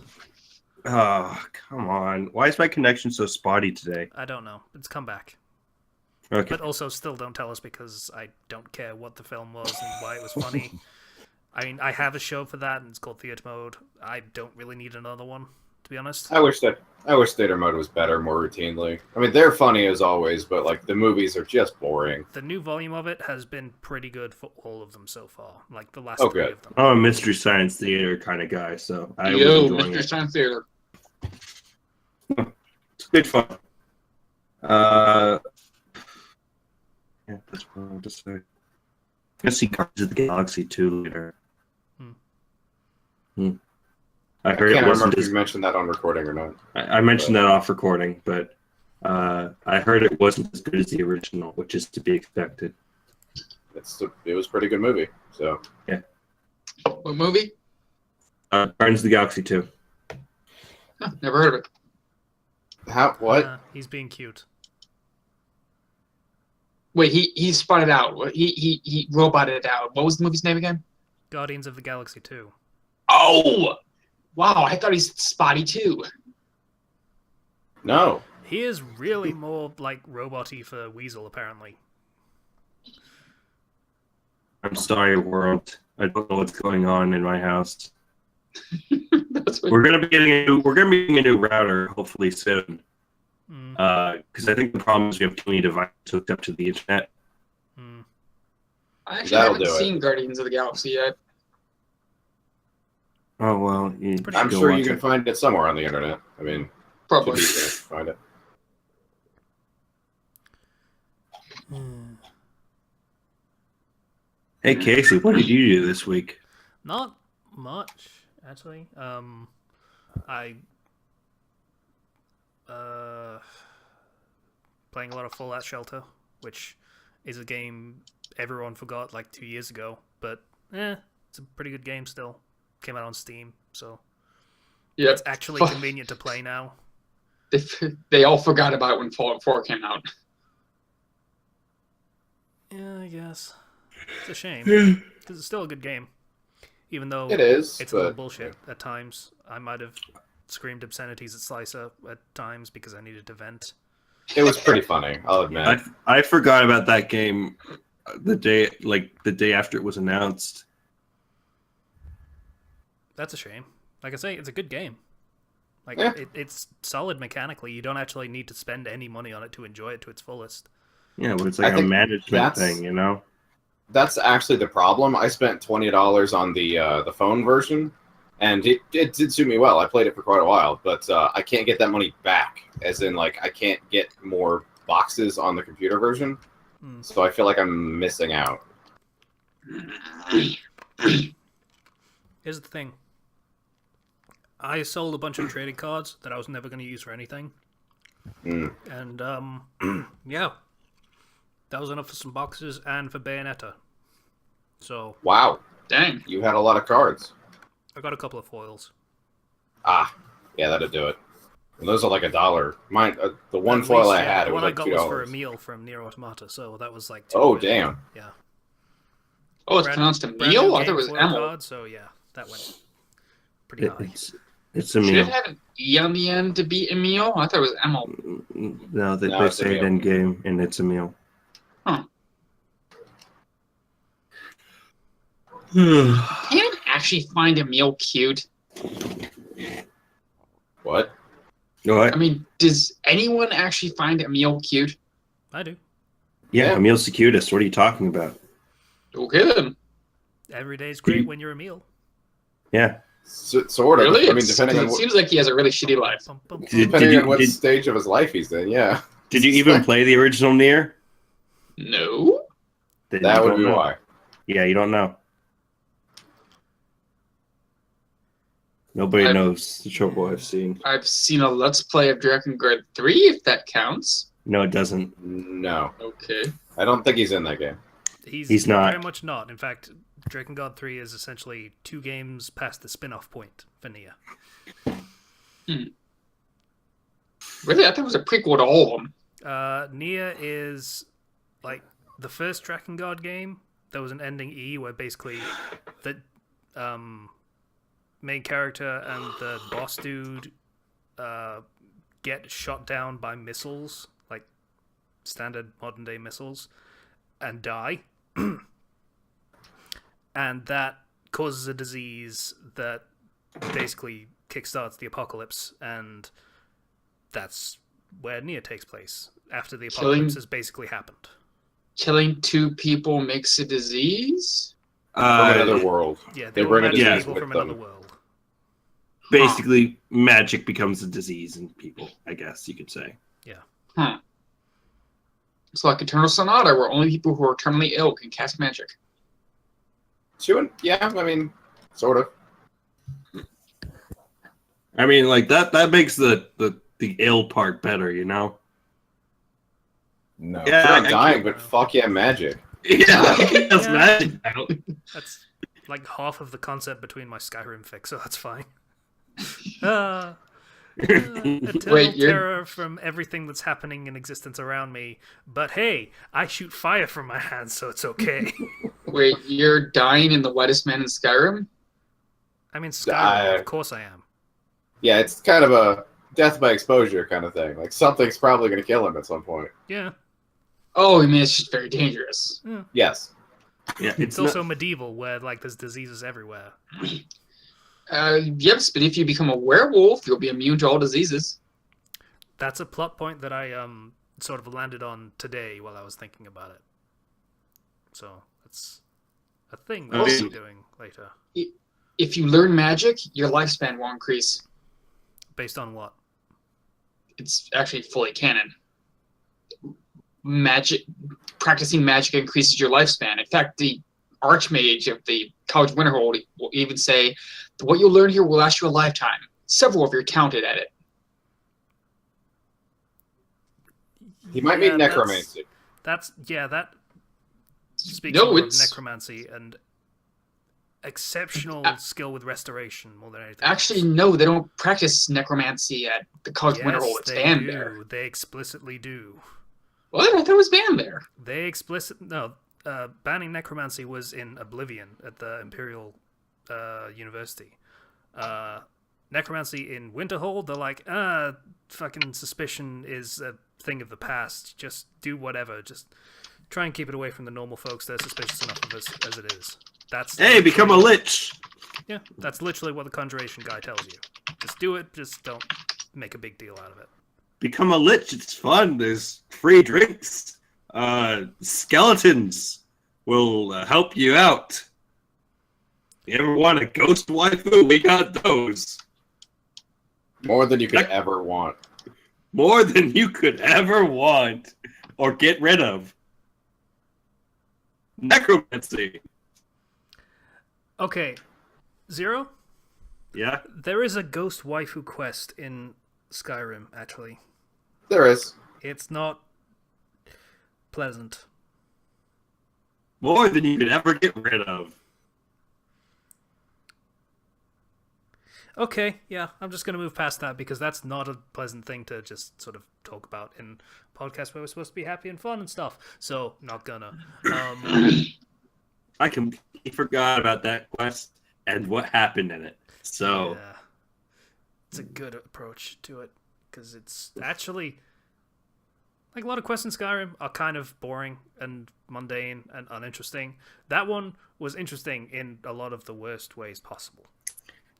[SPEAKER 6] Oh, come on. Why is my connection so spotty today?
[SPEAKER 1] I don't know. It's come back.
[SPEAKER 6] Okay.
[SPEAKER 1] But also, still don't tell us because I don't care what the film was and why it was funny. I mean, I have a show for that, and it's called Theatre Mode. I don't really need another one, to be honest.
[SPEAKER 5] I wish Theater Mode was better more routinely. I mean, they're funny as always, but like the movies are just boring.
[SPEAKER 1] The new volume of it has been pretty good for all of them so far. Like the last
[SPEAKER 5] Oh,
[SPEAKER 1] 3
[SPEAKER 5] good.
[SPEAKER 1] of them.
[SPEAKER 6] I'm a Mystery Science Theater kind of guy, so I was
[SPEAKER 4] yo,
[SPEAKER 6] enjoying
[SPEAKER 4] Mr.
[SPEAKER 6] it.
[SPEAKER 4] Science Theater.
[SPEAKER 6] It's good fun. Yeah, that's what I want to say. I'm gonna see Guardians of the Galaxy 2 later. I
[SPEAKER 5] I
[SPEAKER 6] heard
[SPEAKER 5] can't
[SPEAKER 6] it
[SPEAKER 5] remember
[SPEAKER 6] wasn't
[SPEAKER 5] if
[SPEAKER 6] as
[SPEAKER 5] you mentioned that on recording or not.
[SPEAKER 6] I mentioned that off recording, but I heard it wasn't as good as the original, which is to be expected.
[SPEAKER 5] It was a pretty good movie. So
[SPEAKER 4] What movie?
[SPEAKER 6] Guardians of the Galaxy 2.
[SPEAKER 4] Huh, never heard of it.
[SPEAKER 5] what?
[SPEAKER 1] He's being cute.
[SPEAKER 4] Wait, he spotted out. He roboted out. What was the movie's name again?
[SPEAKER 1] Guardians of the Galaxy 2.
[SPEAKER 4] Oh, wow! I thought he's spotty too.
[SPEAKER 5] No.
[SPEAKER 1] He is really more like robot-y for Weasel, apparently.
[SPEAKER 6] I'm sorry, world. I don't know what's going on in my house.
[SPEAKER 4] That's what.
[SPEAKER 6] We're gonna be getting a new router hopefully soon. Because I think the problem is we have too many devices hooked up to the internet.
[SPEAKER 4] I actually
[SPEAKER 5] That'll
[SPEAKER 4] haven't
[SPEAKER 5] do it.
[SPEAKER 4] seen Guardians of the Galaxy yet.
[SPEAKER 6] Oh well, you
[SPEAKER 1] Pretty
[SPEAKER 5] I'm
[SPEAKER 6] should go
[SPEAKER 5] sure you
[SPEAKER 6] watch
[SPEAKER 5] can
[SPEAKER 6] it.
[SPEAKER 5] find it somewhere on the internet. I mean, should
[SPEAKER 4] Probably.
[SPEAKER 5] be easy to find it.
[SPEAKER 6] Hey Casey, what did you do this week?
[SPEAKER 1] Not much, actually. I playing a lot of Fallout Shelter, which is a game everyone forgot like 2 years ago, but it's a pretty good game still. Came out on Steam, so
[SPEAKER 4] Yep.
[SPEAKER 1] it's actually convenient to play now.
[SPEAKER 4] They all forgot about it when Fallout 4 came out.
[SPEAKER 1] Yeah, I guess. It's a shame, because it's still a good game. Even though
[SPEAKER 5] It is,
[SPEAKER 1] it's a little
[SPEAKER 5] but-
[SPEAKER 1] bullshit at times. I might have screamed obscenities at Slicer at times because I needed to vent.
[SPEAKER 5] It was pretty funny, I'll admit.
[SPEAKER 6] I forgot about that game the day after it was announced.
[SPEAKER 1] That's a shame. Like I say, it's a good game.
[SPEAKER 5] Yeah.
[SPEAKER 1] It's solid mechanically. You don't actually need to spend any money on it to enjoy it to its fullest.
[SPEAKER 6] Yeah, but it's
[SPEAKER 5] I
[SPEAKER 6] like a
[SPEAKER 5] think
[SPEAKER 6] management
[SPEAKER 5] that's-
[SPEAKER 6] thing, you know?
[SPEAKER 5] That's actually the problem. I spent $20 on the phone version, and it did suit me well. I played it for quite a while, but I can't get that money back. As in, like, I can't get more boxes on the computer version, so I feel like I'm missing out.
[SPEAKER 1] Here's the thing. I sold a bunch of trading cards that I was never going to use for anything. And, yeah. That was enough for some boxes and for Bayonetta. So,
[SPEAKER 5] Wow,
[SPEAKER 4] Dang.
[SPEAKER 5] you had a lot of cards.
[SPEAKER 1] I got a couple of foils.
[SPEAKER 5] Ah, yeah, that'd do it. And those are like $1. Mine, the one
[SPEAKER 1] At
[SPEAKER 5] foil
[SPEAKER 1] least,
[SPEAKER 5] I
[SPEAKER 1] yeah,
[SPEAKER 5] had,
[SPEAKER 1] the
[SPEAKER 5] it was
[SPEAKER 1] one
[SPEAKER 5] like
[SPEAKER 1] I got was for a
[SPEAKER 5] $2.
[SPEAKER 1] meal from Nier Automata, so that was like
[SPEAKER 5] Oh,
[SPEAKER 1] $2.
[SPEAKER 5] damn.
[SPEAKER 1] Yeah.
[SPEAKER 4] Oh, it's
[SPEAKER 1] Brand-
[SPEAKER 4] pronounced a
[SPEAKER 1] brand
[SPEAKER 4] meal?
[SPEAKER 1] new
[SPEAKER 4] I thought
[SPEAKER 1] game
[SPEAKER 4] it was
[SPEAKER 1] foil
[SPEAKER 4] ammo.
[SPEAKER 1] card, so yeah, that went pretty high.
[SPEAKER 6] It's a
[SPEAKER 4] Should
[SPEAKER 6] meal.
[SPEAKER 4] it have an E on the end to be a meal? I thought it was ammo.
[SPEAKER 6] No, they
[SPEAKER 5] No, it's a
[SPEAKER 6] say it
[SPEAKER 5] meal.
[SPEAKER 6] in game, and it's a meal.
[SPEAKER 4] Huh. Can you actually find a meal cute?
[SPEAKER 5] What?
[SPEAKER 6] What?
[SPEAKER 4] I mean, does anyone actually find a meal cute?
[SPEAKER 1] I do.
[SPEAKER 6] Yeah,
[SPEAKER 5] Yeah.
[SPEAKER 6] Emil's the cutest. What are you talking about?
[SPEAKER 4] Okay then.
[SPEAKER 1] Every day's great when you're a meal.
[SPEAKER 6] Yeah.
[SPEAKER 5] Sort of.
[SPEAKER 4] Really?
[SPEAKER 5] I mean, depending on
[SPEAKER 4] It
[SPEAKER 5] what,
[SPEAKER 4] seems like he has a really shitty life.
[SPEAKER 1] Bum, bum, bum.
[SPEAKER 6] Did
[SPEAKER 5] depending
[SPEAKER 6] you-
[SPEAKER 5] on what
[SPEAKER 6] did-
[SPEAKER 5] stage of his life he's in, yeah.
[SPEAKER 6] Did you even play the original Nier?
[SPEAKER 4] No.
[SPEAKER 6] Then
[SPEAKER 5] That
[SPEAKER 6] you
[SPEAKER 5] would
[SPEAKER 6] don't
[SPEAKER 5] be
[SPEAKER 6] know.
[SPEAKER 5] why.
[SPEAKER 6] Yeah, you don't know. Nobody
[SPEAKER 4] I've-
[SPEAKER 6] knows the trouble I've seen.
[SPEAKER 4] I've seen a Let's Play of Drakengard 3, if that counts.
[SPEAKER 6] No, it doesn't.
[SPEAKER 5] No.
[SPEAKER 4] Okay.
[SPEAKER 5] I don't think he's in that game.
[SPEAKER 6] He's not.
[SPEAKER 1] Very much not. In fact, Drakengard 3 is essentially 2 games past the spin-off point for Nia.
[SPEAKER 4] Really? I thought it was a prequel to all of them.
[SPEAKER 1] Nia is like the first Drakengard game. There was an ending E where basically the main character and the boss dude get shot down by missiles, like standard modern day missiles, and die. And that causes a disease that basically kickstarts the apocalypse, and that's where Nia takes place after the
[SPEAKER 4] Killing-
[SPEAKER 1] apocalypse has basically happened.
[SPEAKER 4] Killing 2 people makes a disease?
[SPEAKER 5] From another world.
[SPEAKER 1] Yeah,
[SPEAKER 5] They
[SPEAKER 1] they were
[SPEAKER 5] bring a
[SPEAKER 1] magic
[SPEAKER 6] disease
[SPEAKER 1] people
[SPEAKER 5] with
[SPEAKER 1] from
[SPEAKER 5] them.
[SPEAKER 1] another world.
[SPEAKER 6] Basically, magic becomes a disease in people, I guess you could say.
[SPEAKER 4] Huh. It's like Eternal Sonata, where only people who are terminally ill can cast magic.
[SPEAKER 5] Yeah, I mean, sort of.
[SPEAKER 6] I mean, like that makes the ill part better, you know?
[SPEAKER 5] No.
[SPEAKER 6] Yeah,
[SPEAKER 5] Sure, I'm
[SPEAKER 6] I
[SPEAKER 5] dying,
[SPEAKER 1] can't-
[SPEAKER 5] but fuck yeah, magic.
[SPEAKER 6] Yeah, that's
[SPEAKER 1] Yeah.
[SPEAKER 6] magic now.
[SPEAKER 1] That's like half of the concept between my Skyrim fix, so that's fine. Eternal
[SPEAKER 4] Wait, you're-
[SPEAKER 1] terror from everything that's happening in existence around me. But hey, I shoot fire from my hands, so it's okay.
[SPEAKER 4] Wait, you're dying in the whitest man in Skyrim?
[SPEAKER 1] I mean, Skyrim, of course I am.
[SPEAKER 5] Yeah, it's kind of a death by exposure kind of thing. Like, something's probably going to kill him at some point.
[SPEAKER 1] Yeah,
[SPEAKER 4] Oh, I mean, it's just very dangerous.
[SPEAKER 5] Yes.
[SPEAKER 6] Yeah,
[SPEAKER 1] it's also medieval, where like there's diseases everywhere.
[SPEAKER 4] Yes, but if you become a werewolf, you'll be immune to all diseases.
[SPEAKER 1] That's a plot point that I sort of landed on today while I was thinking about it. So that's a thing that I'll be doing later.
[SPEAKER 4] If you learn magic, your lifespan will increase.
[SPEAKER 1] Based on what?
[SPEAKER 4] It's actually fully canon. Practicing magic increases your lifespan. In fact, the Archmage of the College Winterhold will even say, what you'll learn here will last you a lifetime. Several of you are talented at it.
[SPEAKER 5] He might
[SPEAKER 1] Yeah,
[SPEAKER 5] mean necromancy.
[SPEAKER 1] That speaks
[SPEAKER 4] No,
[SPEAKER 1] more of
[SPEAKER 4] it's-
[SPEAKER 1] necromancy and exceptional skill with restoration more than anything.
[SPEAKER 4] Actually,
[SPEAKER 1] else.
[SPEAKER 4] no, they don't practice necromancy at the College Winterhold. It's
[SPEAKER 1] they
[SPEAKER 4] banned
[SPEAKER 1] do.
[SPEAKER 4] there.
[SPEAKER 1] They explicitly do.
[SPEAKER 4] What? I thought it was banned there.
[SPEAKER 1] Banning necromancy was in Oblivion at the Imperial University. Necromancy in Winterhold, they're like, fucking suspicion is a thing of the past. Just do whatever. Just try and keep it away from the normal folks. They're suspicious enough of us as it is. That's
[SPEAKER 6] Hey, become a lich!
[SPEAKER 1] Yeah, that's literally what the Conjuration guy tells you. Just do it. Just don't make a big deal out of it.
[SPEAKER 6] Become a lich, it's fun. There's free drinks.
[SPEAKER 3] Skeletons will help you out. You ever want a ghost waifu? We got those.
[SPEAKER 5] More than you could ever want.
[SPEAKER 3] More than you could ever want or get rid of. Necromancy.
[SPEAKER 1] Okay, Zero.
[SPEAKER 3] Yeah.
[SPEAKER 1] There is a ghost waifu quest in Skyrim. Actually,
[SPEAKER 5] There is.
[SPEAKER 1] it's not pleasant.
[SPEAKER 3] More than you could ever get rid of.
[SPEAKER 1] Okay, yeah, I'm just gonna move past that because that's not a pleasant thing to just sort of talk about in a podcast where we're supposed to be happy and fun and stuff. So, not gonna.
[SPEAKER 3] I completely forgot about that quest and what happened in it. So,
[SPEAKER 1] Yeah, it's a good approach to it because it's actually like a lot of quests in Skyrim are kind of boring and mundane and uninteresting. That one was interesting in a lot of the worst ways possible.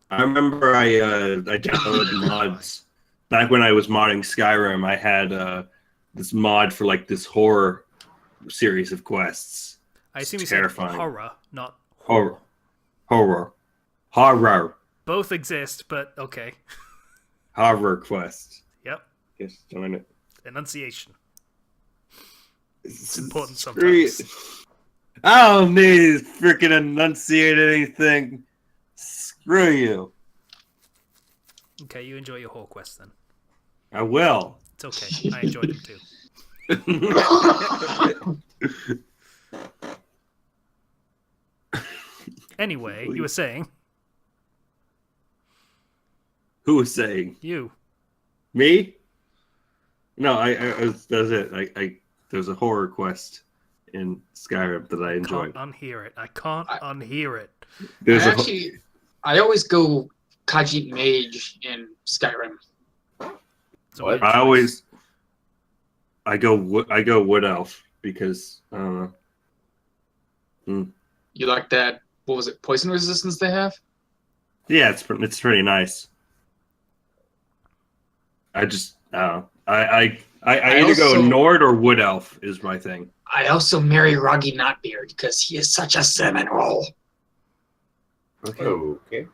[SPEAKER 3] I remember I downloaded mods back when I was modding Skyrim. I had this mod for like this horror series of quests.
[SPEAKER 1] I assume you
[SPEAKER 3] Terrifying.
[SPEAKER 1] said horror, not
[SPEAKER 3] Horror
[SPEAKER 1] both exist, but okay.
[SPEAKER 3] quest.
[SPEAKER 1] Yep,
[SPEAKER 3] Yes, join it.
[SPEAKER 1] enunciation. It's important
[SPEAKER 3] Screw you.
[SPEAKER 1] sometimes.
[SPEAKER 3] I don't need to freaking enunciate anything. Screw you.
[SPEAKER 1] Okay, you enjoy your whole quest then.
[SPEAKER 3] I will.
[SPEAKER 1] It's okay. I enjoyed them too. Anyway, you were saying
[SPEAKER 3] Who was saying?
[SPEAKER 1] you.
[SPEAKER 3] Me? No, that was it. There was a horror quest in Skyrim that I enjoyed.
[SPEAKER 1] Can't unhear it. I can't unhear it.
[SPEAKER 3] There's a
[SPEAKER 4] I always go Khajiit Mage in Skyrim.
[SPEAKER 1] It's a
[SPEAKER 5] What?
[SPEAKER 1] weird
[SPEAKER 3] I
[SPEAKER 1] choice.
[SPEAKER 3] always I go Wood Elf because I don't know.
[SPEAKER 4] You like that? What was it? Poison resistance they have?
[SPEAKER 3] Yeah, it's pretty nice. I just I don't know. I either go
[SPEAKER 4] also-
[SPEAKER 3] Nord or Wood Elf is my thing.
[SPEAKER 4] I also marry Roggy Knotbeard because he is such a cinnamon roll.
[SPEAKER 3] Okay.
[SPEAKER 5] Okay.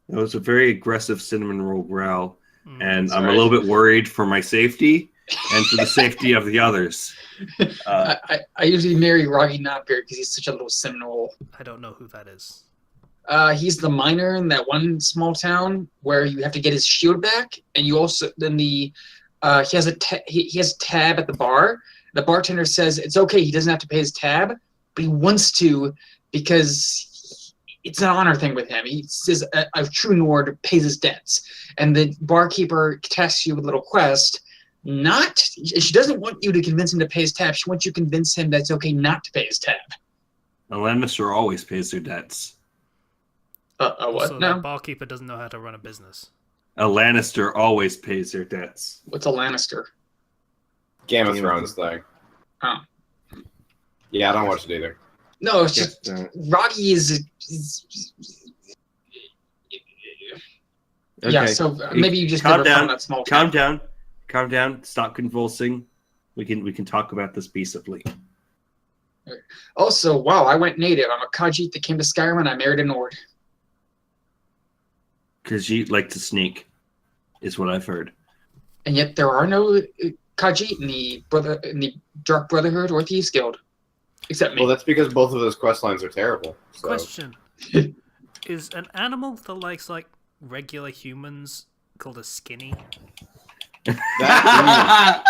[SPEAKER 3] That was a very aggressive cinnamon roll growl, and I'm a
[SPEAKER 4] Sorry.
[SPEAKER 3] little bit worried for my safety and for the safety of the others.
[SPEAKER 4] I usually marry Roggy Knotbeard because he's such a little cinnamon roll.
[SPEAKER 1] I don't know who that is.
[SPEAKER 4] He's the miner in that one small town where you have to get his shield back, and you also then he has a he has a tab at the bar. The bartender says it's okay; he doesn't have to pay his tab, but he wants to because it's an honor thing with him. He says a true Nord pays his debts, and the barkeeper tasks you with a little quest. She doesn't want you to convince him to pay his tab. She wants you to convince him that it's okay not to pay his tab.
[SPEAKER 3] A Lannister always pays their debts.
[SPEAKER 4] What?
[SPEAKER 1] So
[SPEAKER 4] No.
[SPEAKER 1] the barkeeper doesn't know how to run a business.
[SPEAKER 3] A Lannister always pays their debts.
[SPEAKER 4] What's a Lannister?
[SPEAKER 5] Game of
[SPEAKER 3] Game of
[SPEAKER 5] Thrones thing.
[SPEAKER 4] Oh.
[SPEAKER 5] Yeah, I don't watch it either.
[SPEAKER 4] No, it's just
[SPEAKER 3] Yeah,
[SPEAKER 4] Rocky is yeah.
[SPEAKER 3] Okay.
[SPEAKER 4] So maybe you just
[SPEAKER 3] Calm
[SPEAKER 4] never
[SPEAKER 3] down.
[SPEAKER 4] found that small
[SPEAKER 3] Calm
[SPEAKER 4] town.
[SPEAKER 3] down. Calm down. Stop convulsing. We can talk about this peaceably.
[SPEAKER 4] Also, wow, I went native. I'm a Khajiit that came to Skyrim and I married a Nord.
[SPEAKER 3] Because you like to sneak, is what I've heard.
[SPEAKER 4] And yet there are no Khajiit in the Dark Brotherhood or Thieves Guild, except me.
[SPEAKER 5] Well, that's because both of those quest lines are terrible. So.
[SPEAKER 1] Question: is an animal that likes like regular humans called a skinny?
[SPEAKER 5] That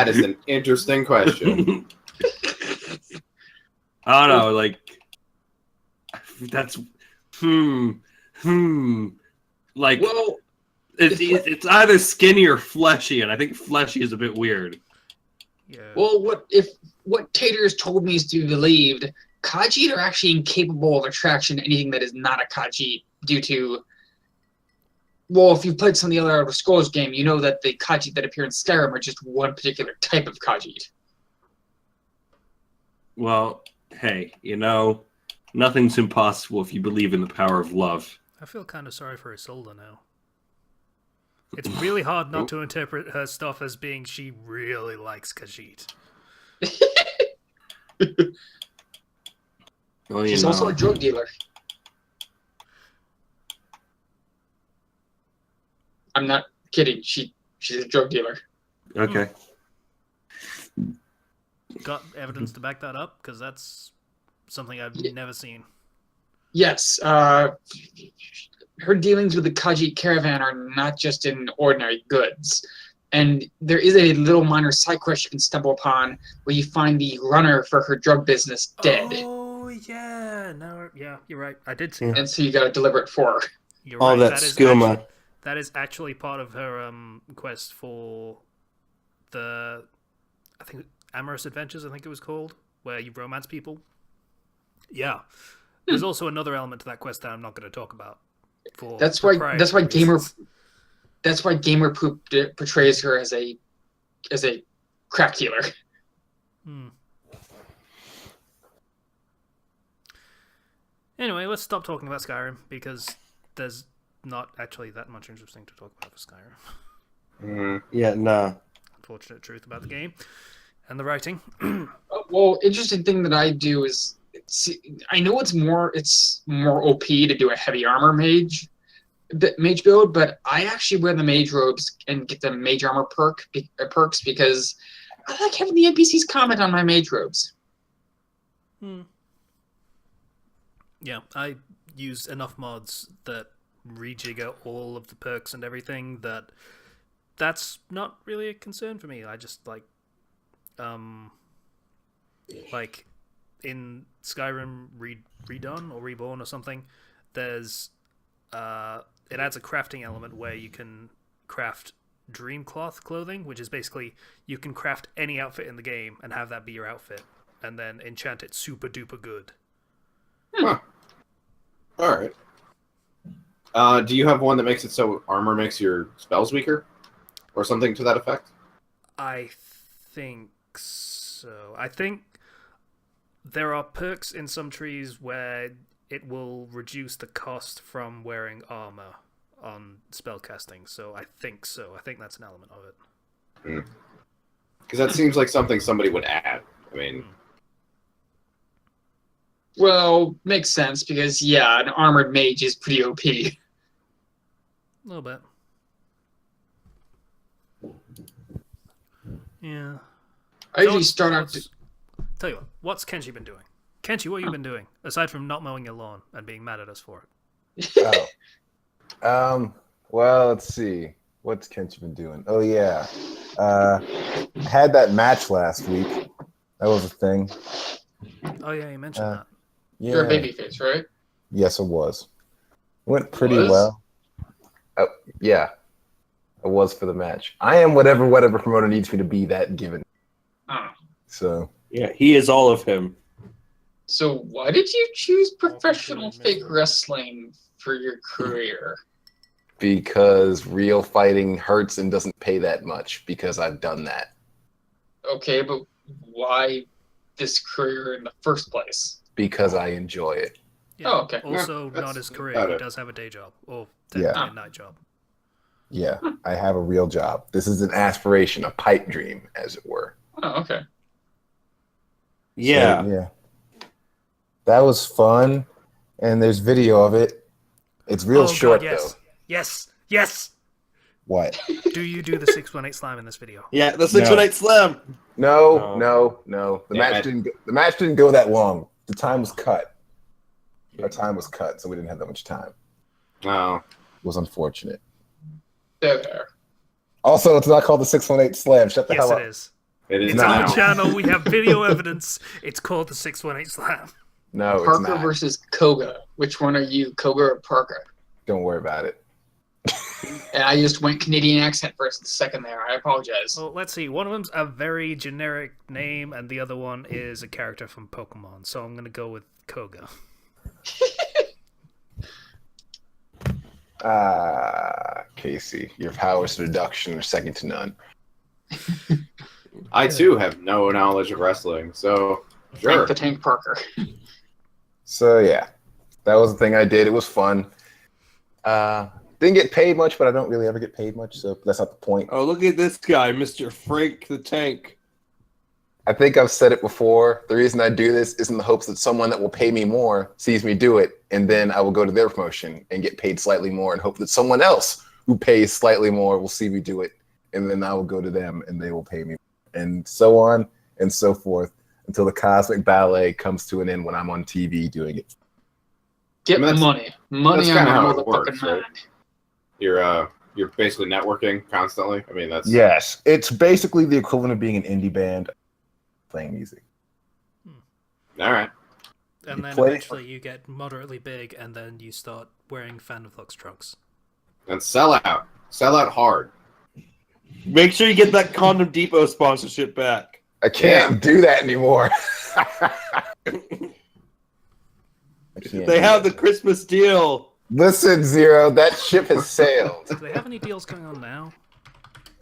[SPEAKER 5] is an interesting question.
[SPEAKER 3] I don't know, like that's like
[SPEAKER 4] Well,
[SPEAKER 3] it's either skinny or fleshy, and I think fleshy is a bit weird.
[SPEAKER 1] Yeah.
[SPEAKER 4] well, what Taters told me is to be believed, Khajiit are actually incapable of attraction to anything that is not a Khajiit due to. Well, if you've played some of the other Elder Scrolls game, you know that the Khajiit that appear in Skyrim are just one particular type of Khajiit.
[SPEAKER 3] Well, hey, nothing's impossible if you believe in the power of love.
[SPEAKER 1] I feel kind of sorry for Isolde now. It's really hard not to interpret her stuff as being she really likes Khajiit.
[SPEAKER 6] Well,
[SPEAKER 4] She's also a drug dealer. I'm not kidding. She's a drug dealer.
[SPEAKER 6] Okay.
[SPEAKER 1] Got evidence to back that up? Because that's something I've never seen.
[SPEAKER 4] Yes. Her dealings with the Khajiit caravan are not just in ordinary goods. And there is a little minor side quest you can stumble upon where you find the runner for her drug business dead.
[SPEAKER 1] Oh, yeah. No, yeah, you're right. I did see
[SPEAKER 4] And
[SPEAKER 1] that.
[SPEAKER 4] so you got to deliver it for her.
[SPEAKER 1] You're
[SPEAKER 6] All
[SPEAKER 1] right.
[SPEAKER 6] that skooma.
[SPEAKER 1] That is actually part of her quest for the, I think, Amorous Adventures, I think it was called, where you romance people. Yeah. There's also another element to that quest that I'm not going to talk about. That's why
[SPEAKER 4] Gamer Poop portrays her as a crack dealer.
[SPEAKER 1] Anyway, let's stop talking about Skyrim because there's not actually that much interesting to talk about for Skyrim.
[SPEAKER 6] Yeah, nah.
[SPEAKER 1] Unfortunate truth about the game and the writing.
[SPEAKER 4] Well, interesting thing that I do is I know it's more OP to do a heavy armor mage build, but I actually wear the mage robes and get the mage armor perks because I like having the NPCs comment on my mage robes.
[SPEAKER 1] Yeah, I use enough mods that rejigger all of the perks and everything that's not really a concern for me. I just like in Skyrim Redone or Reborn or something, there's it adds a crafting element where you can craft dream cloth clothing, which is basically you can craft any outfit in the game and have that be your outfit and then enchant it super duper good.
[SPEAKER 5] Huh. All right. Do you have one that makes it so armor makes your spells weaker? Or something to that effect?
[SPEAKER 1] I think so. I think there are perks in some trees where it will reduce the cost from wearing armor on spellcasting. So I think so. I think that's an element of it.
[SPEAKER 5] Because that seems like something somebody would add. I mean...
[SPEAKER 4] Well, makes sense because, yeah, an armored mage is pretty OP.
[SPEAKER 1] A little bit. Yeah.
[SPEAKER 4] I usually start out...
[SPEAKER 1] Tell you what, what's Kenchi been doing? Kenchi, what have you been doing? Aside from not mowing your lawn and being mad at us for it.
[SPEAKER 2] Well, let's see. What's Kenchi been doing? Oh, yeah. Had that match last week. That was a thing.
[SPEAKER 1] Oh, yeah, you mentioned that.
[SPEAKER 2] Yeah.
[SPEAKER 4] You're a babyface, right?
[SPEAKER 2] Yes, it was. Went pretty well. Yeah. It was for the match. I am whatever promoter needs me to be that given.
[SPEAKER 4] Oh.
[SPEAKER 2] So.
[SPEAKER 6] Yeah, he is all of him.
[SPEAKER 4] So why did you choose professional fake wrestling for your career?
[SPEAKER 2] Because real fighting hurts and doesn't pay that much because I've done that.
[SPEAKER 4] Okay, but why this career in the first place?
[SPEAKER 2] Because I enjoy it.
[SPEAKER 1] Yeah.
[SPEAKER 4] Oh, okay.
[SPEAKER 1] Also,
[SPEAKER 5] Yeah,
[SPEAKER 1] not his career. He does have a day job. Or technically a night job.
[SPEAKER 2] Yeah, I have a real job. This is an aspiration, a pipe dream, as it were.
[SPEAKER 4] Oh, okay.
[SPEAKER 6] Yeah.
[SPEAKER 2] So, yeah. That was fun, and there's video of it. It's real short,
[SPEAKER 1] God, yes.
[SPEAKER 2] though.
[SPEAKER 1] Yes!
[SPEAKER 2] What?
[SPEAKER 1] Do you do the 618 slam in this video?
[SPEAKER 6] Yeah, the 618 slam.
[SPEAKER 2] No. The
[SPEAKER 5] Damn
[SPEAKER 2] match didn't go that long. The time was cut. Our time was cut, so we didn't have that much time.
[SPEAKER 5] No.
[SPEAKER 2] It was unfortunate.
[SPEAKER 4] There.
[SPEAKER 2] Also, it's not called the 618 slam. Shut the
[SPEAKER 1] Yes,
[SPEAKER 2] hell up.
[SPEAKER 1] it is.
[SPEAKER 5] It is
[SPEAKER 1] It's
[SPEAKER 5] now.
[SPEAKER 1] on the channel. We have video evidence. It's called the 618 slam.
[SPEAKER 2] No, it's
[SPEAKER 4] Parker
[SPEAKER 2] not.
[SPEAKER 4] versus Koga. Which one are you, Koga or Parker?
[SPEAKER 2] Don't worry about it.
[SPEAKER 4] And I just went Canadian accent for a second there. I apologize.
[SPEAKER 1] Well, let's see. One of them's a very generic name, and the other one is a character from Pokemon. So I'm going to go with Koga.
[SPEAKER 2] Casey, your powers of deduction are second to none.
[SPEAKER 5] I, too, have no knowledge of wrestling, so sure.
[SPEAKER 4] Thank the Tank Parker.
[SPEAKER 2] So, yeah. That was the thing I did. It was fun. Didn't get paid much, but I don't really ever get paid much, so that's not the point.
[SPEAKER 6] Oh, look at this guy, Mr. Frank the Tank.
[SPEAKER 2] I think I've said it before. The reason I do this is in the hopes that someone that will pay me more sees me do it, and then I will go to their promotion and get paid slightly more and hope that someone else who pays slightly more will see me do it, and then I will go to them and they will pay me. And so on and so forth until the cosmic ballet comes to an end when I'm on TV doing it.
[SPEAKER 4] Get money. Money on
[SPEAKER 5] how
[SPEAKER 4] the
[SPEAKER 5] it works,
[SPEAKER 4] motherfucking
[SPEAKER 5] right?
[SPEAKER 4] mind.
[SPEAKER 5] You're basically networking constantly. I mean, that's
[SPEAKER 2] Yes, it's basically the equivalent of being an indie band playing music.
[SPEAKER 5] all right.
[SPEAKER 1] And
[SPEAKER 2] You
[SPEAKER 1] then
[SPEAKER 2] play-
[SPEAKER 1] eventually you get moderately big, and then you start wearing Fandom Flux trunks.
[SPEAKER 5] And sell out hard.
[SPEAKER 6] Make sure you get that Condom Depot sponsorship back.
[SPEAKER 2] I can't do that anymore.
[SPEAKER 6] They have the Christmas deal.
[SPEAKER 2] Listen, Zero, that ship has sailed.
[SPEAKER 1] Do they have any deals going on now?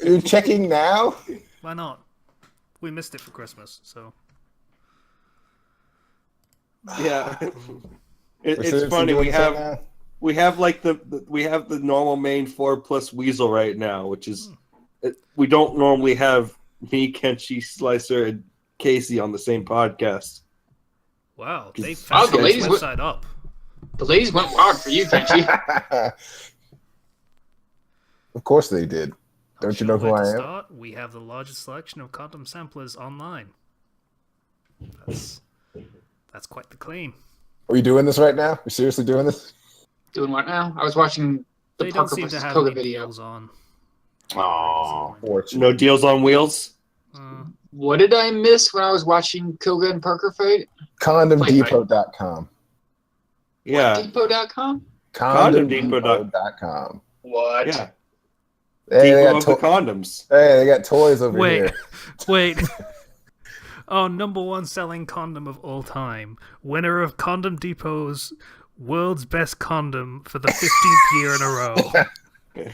[SPEAKER 2] You're checking now?
[SPEAKER 1] Why not? We missed it for Christmas, so.
[SPEAKER 6] Yeah.
[SPEAKER 2] We're
[SPEAKER 6] It's
[SPEAKER 2] seriously
[SPEAKER 6] funny.
[SPEAKER 2] doing
[SPEAKER 6] We
[SPEAKER 2] this right
[SPEAKER 6] have
[SPEAKER 2] now?
[SPEAKER 6] we have like we have the normal main 4+ Weasel right now, which is we don't normally have me, Kenchi, Slicer, and Casey on the same podcast.
[SPEAKER 1] Wow, they
[SPEAKER 4] Oh,
[SPEAKER 1] found
[SPEAKER 4] the
[SPEAKER 1] the
[SPEAKER 4] ladies
[SPEAKER 1] website up.
[SPEAKER 4] The ladies went wild for you, Kenchi.
[SPEAKER 2] Of course they did. Don't you know who
[SPEAKER 1] Where
[SPEAKER 2] I
[SPEAKER 1] to
[SPEAKER 2] am?
[SPEAKER 1] start? We have the largest selection of condom samplers online. That's quite the claim.
[SPEAKER 2] Are we doing this right now? We seriously doing this?
[SPEAKER 4] Doing what now? I was watching the
[SPEAKER 1] They don't
[SPEAKER 4] Parker
[SPEAKER 1] seem to
[SPEAKER 4] versus
[SPEAKER 1] have
[SPEAKER 4] Koga
[SPEAKER 1] any
[SPEAKER 4] video.
[SPEAKER 1] deals on.
[SPEAKER 5] Aww.
[SPEAKER 6] No deals on wheels.
[SPEAKER 4] What did I miss when I was watching Koga and Parker fight?
[SPEAKER 2] CondomDepot.com.
[SPEAKER 6] Yeah.
[SPEAKER 4] Depot.com?
[SPEAKER 2] CondomDepot.com.
[SPEAKER 4] What?
[SPEAKER 6] Yeah.
[SPEAKER 2] Hey,
[SPEAKER 6] Depot of the condoms.
[SPEAKER 2] they got toys over
[SPEAKER 1] Wait,
[SPEAKER 2] here.
[SPEAKER 1] wait. Our #1 selling condom of all time, winner of Condom Depot's World's Best Condom for the 15th year in a row.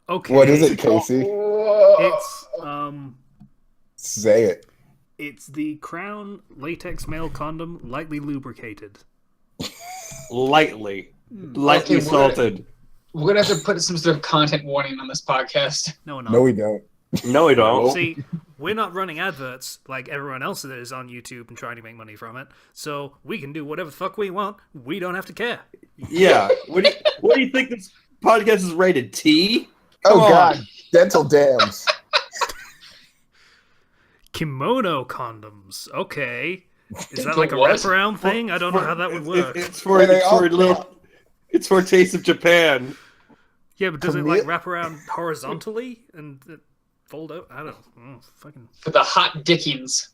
[SPEAKER 1] Okay.
[SPEAKER 2] What is it, Casey?
[SPEAKER 1] It's
[SPEAKER 2] Say it.
[SPEAKER 1] It's the Crown latex male condom, lightly lubricated.
[SPEAKER 6] Lightly
[SPEAKER 4] Okay,
[SPEAKER 6] salted.
[SPEAKER 4] We're going to have to put some sort of content warning on this podcast.
[SPEAKER 1] No, we're not.
[SPEAKER 2] No, we don't.
[SPEAKER 6] No, we don't.
[SPEAKER 1] See, we're not running adverts like everyone else that is on YouTube and trying to make money from it. So we can do whatever the fuck we want. We don't have to care.
[SPEAKER 6] Yeah. What do you think this podcast is rated? T?
[SPEAKER 2] Oh,
[SPEAKER 6] Come on.
[SPEAKER 2] God. Dental dams.
[SPEAKER 1] Kimono condoms. Okay. Is that
[SPEAKER 4] For
[SPEAKER 1] like a
[SPEAKER 4] what?
[SPEAKER 1] wraparound thing? I don't know how that would work.
[SPEAKER 6] It's for
[SPEAKER 2] Yeah, they all-
[SPEAKER 6] it's for a taste of Japan.
[SPEAKER 1] Yeah, but does it
[SPEAKER 2] Come
[SPEAKER 1] like
[SPEAKER 2] here.
[SPEAKER 1] wrap around horizontally and fold out? I don't know. Fucking
[SPEAKER 4] For the hot dickens.